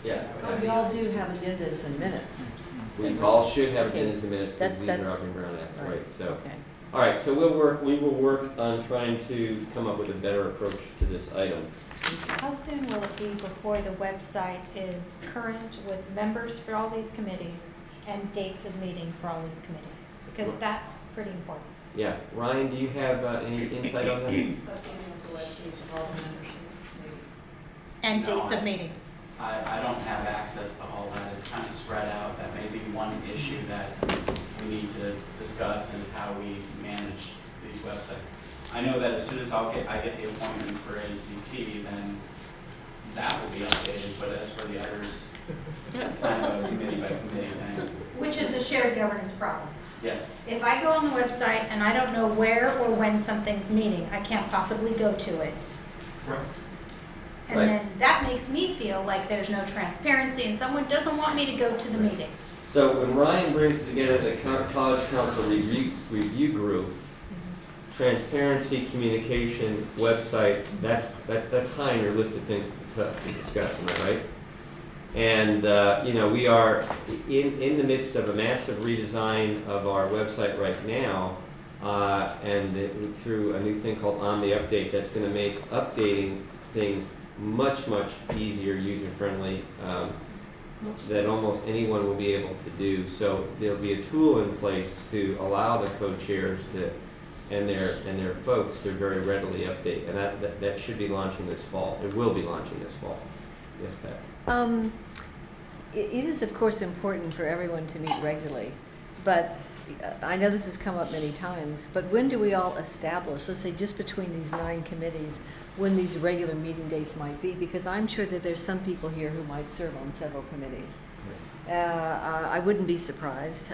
Yeah. We all do have agendas and minutes. We all should have Okay. attendance in minutes because That's- these are that's- Auburn Brown Acts, right. right? So, Okay. all right. So we will work on trying to come up with a better approach to this item. How soon will it be before the website is current with members for all these committees and dates of meeting for all these committees? Because that's pretty important. Yeah, Ryan, do you have any insight on that? And No, dates of meeting. I don't have access to all that. It's kind of spread out. That may be one issue that we need to discuss, is how we manage these websites. I know that as soon as I get the appointments for ACT, then that will be updated, but as for the others, it's kind of a committee by committee thing. Which is a shared governance problem. Yes. If I go on the website and I don't know where or when something's meeting, I can't possibly go to it. Right. And Right. then that makes me feel like there's no transparency and someone doesn't want me to go to the meeting. So when Ryan brings together the college council review group, transparency, communication, website, that's high on your list of things to discuss, am I right? And, we are in the midst of a massive redesign of our website right now, through a new thing called Omni Update that's going to make updating things much, much easier, user-friendly, that almost anyone will be able to do. So there'll be a tool in place to allow the co-chairs and their folks to very readily update, and that should be launching this fall. It will be launching this fall. Yes, Pat? It is, of course, important for everyone to meet regularly, but I know this has come up many times, but when do we all establish, let's say just between these 9 committees, when these regular meeting dates might be? Because I'm sure that there's some people here who might serve on several committees. I wouldn't be surprised.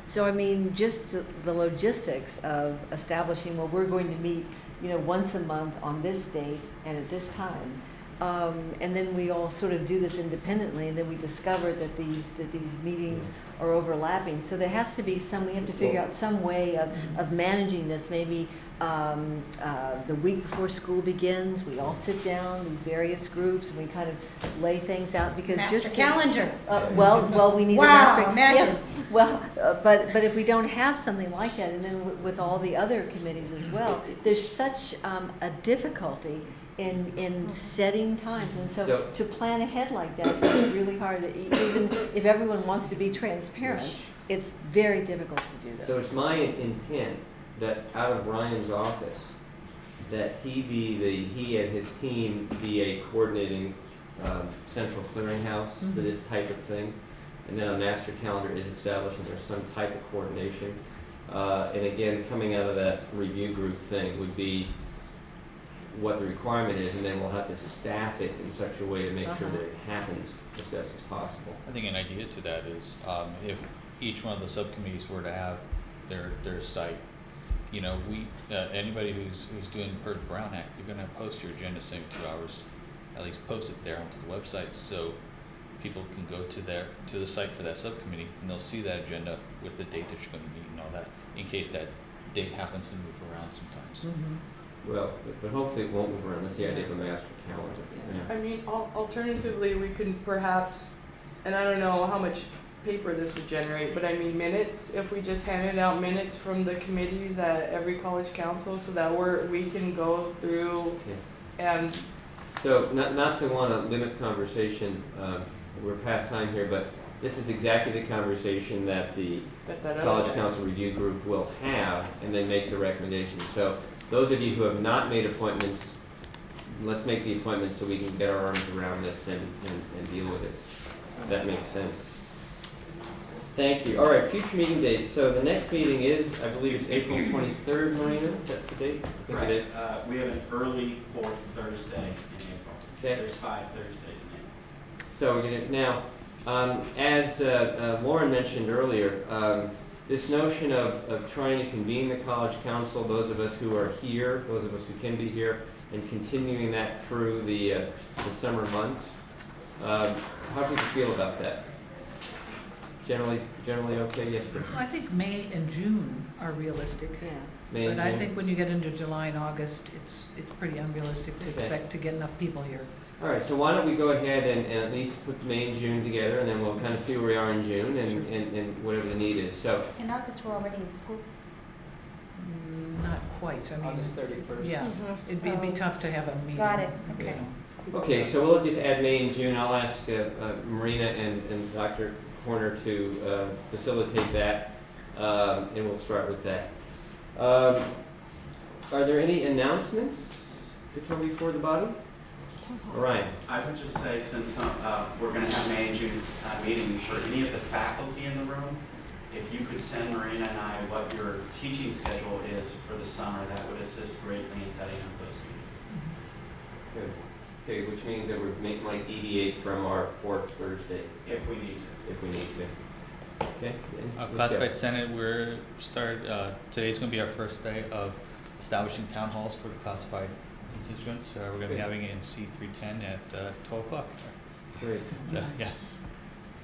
So I mean, just the logistics of establishing, well, we're going to meet, once a month on this date and at this time. And then we all sort of do this independently, and then we discover that these meetings are overlapping. So there has to be we have to figure out some way of managing this. Maybe the week before school begins, we all sit down, these various groups, and we kind of lay things out, because Master calendar. We need Wow, a master. imagine. Yeah, well, but if we don't have something like that, and then with all the other committees as well, there's such a difficulty in setting times, and so to plan ahead like that is really hard. Even if everyone wants to be transparent, it's very difficult to do this. So it's my intent that out of Ryan's office, that he and his team be a coordinating central clearinghouse for this type of thing, and then a master calendar is established and there's some type of coordination. And again, coming out of that review group thing would be what the requirement is, and then we'll have to staff it in such a way to make sure that it happens as best as possible. I think an idea to that is if each one of the subcommittees were to have their site, anybody who's doing per Brown Act, you're going to post your agenda 72 hours, at least post it there onto the website, so people can go to the site for that subcommittee, and they'll see that agenda with the date that you're going to meet and all that, in case that date happens to move around sometimes. Well, but hopefully it won't move around. That's the idea of a master calendar. Yeah. I mean, alternatively, we can perhaps, and I don't know how much paper this would generate, but I mean minutes, if we just handed out minutes from the committees at every college council, so that we can go through and... So, not to want to limit conversation, we're past time here, but this is exactly the conversation that the College Council Review Group will have, and then make the recommendations. So, those of you who have not made appointments, let's make the appointments so we can get our arms around this and deal with it. That makes sense. Thank you. All right, future meeting dates. So the next meeting is, I believe it's April 23rd, Marina? Is that the date? I think it is. We have an early 4th Thursday in April. Okay. There's 5 Thursdays in April. So we're going to, now, as Lauren mentioned earlier, this notion of trying to convene the College Council, those of us who are here, those of us who can be here, and continuing that through the summer months, how do you feel about that? Generally okay? Yes, Chris? I think May and June are realistic. Yeah. May and But I June? think when you get into July and August, it's pretty unrealistic to expect to get enough people here. All right, so why don't we go ahead and at least put May and June together, and then we'll kind of see where we are in June and whatever the need is. So, In August, we're already in school. Not quite, I mean. August 31st. Yeah, it'd be tough to have a meeting. Got it, you okay. know. okay, so we'll just add May and June. I'll ask Marina and Dr. Horner to facilitate that, and we'll start with that. Are there any announcements to come before the body? Ryan. I would just say, since we're going to have May and June meetings, for any of the faculty in the room, if you could send Marina and I what your teaching schedule is for the summer, that would assist greatly in setting up those meetings. Good. Okay, which means that we might deviate from our 4th Thursday. If we need to. If we need to. Okay. Classified Senate, today's going to be our first day of establishing town halls for the classified constituents. We're going to be having it in C310 at 12 o'clock. Great. So, yeah.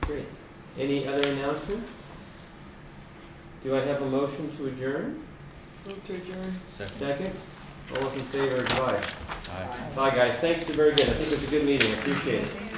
Great. Any other announcements? Do I have a motion to adjourn? Move to adjourn. Second? All those in favor, aye. Aye. Bye, guys. Thanks, very good. I think it was a good meeting. I appreciate it.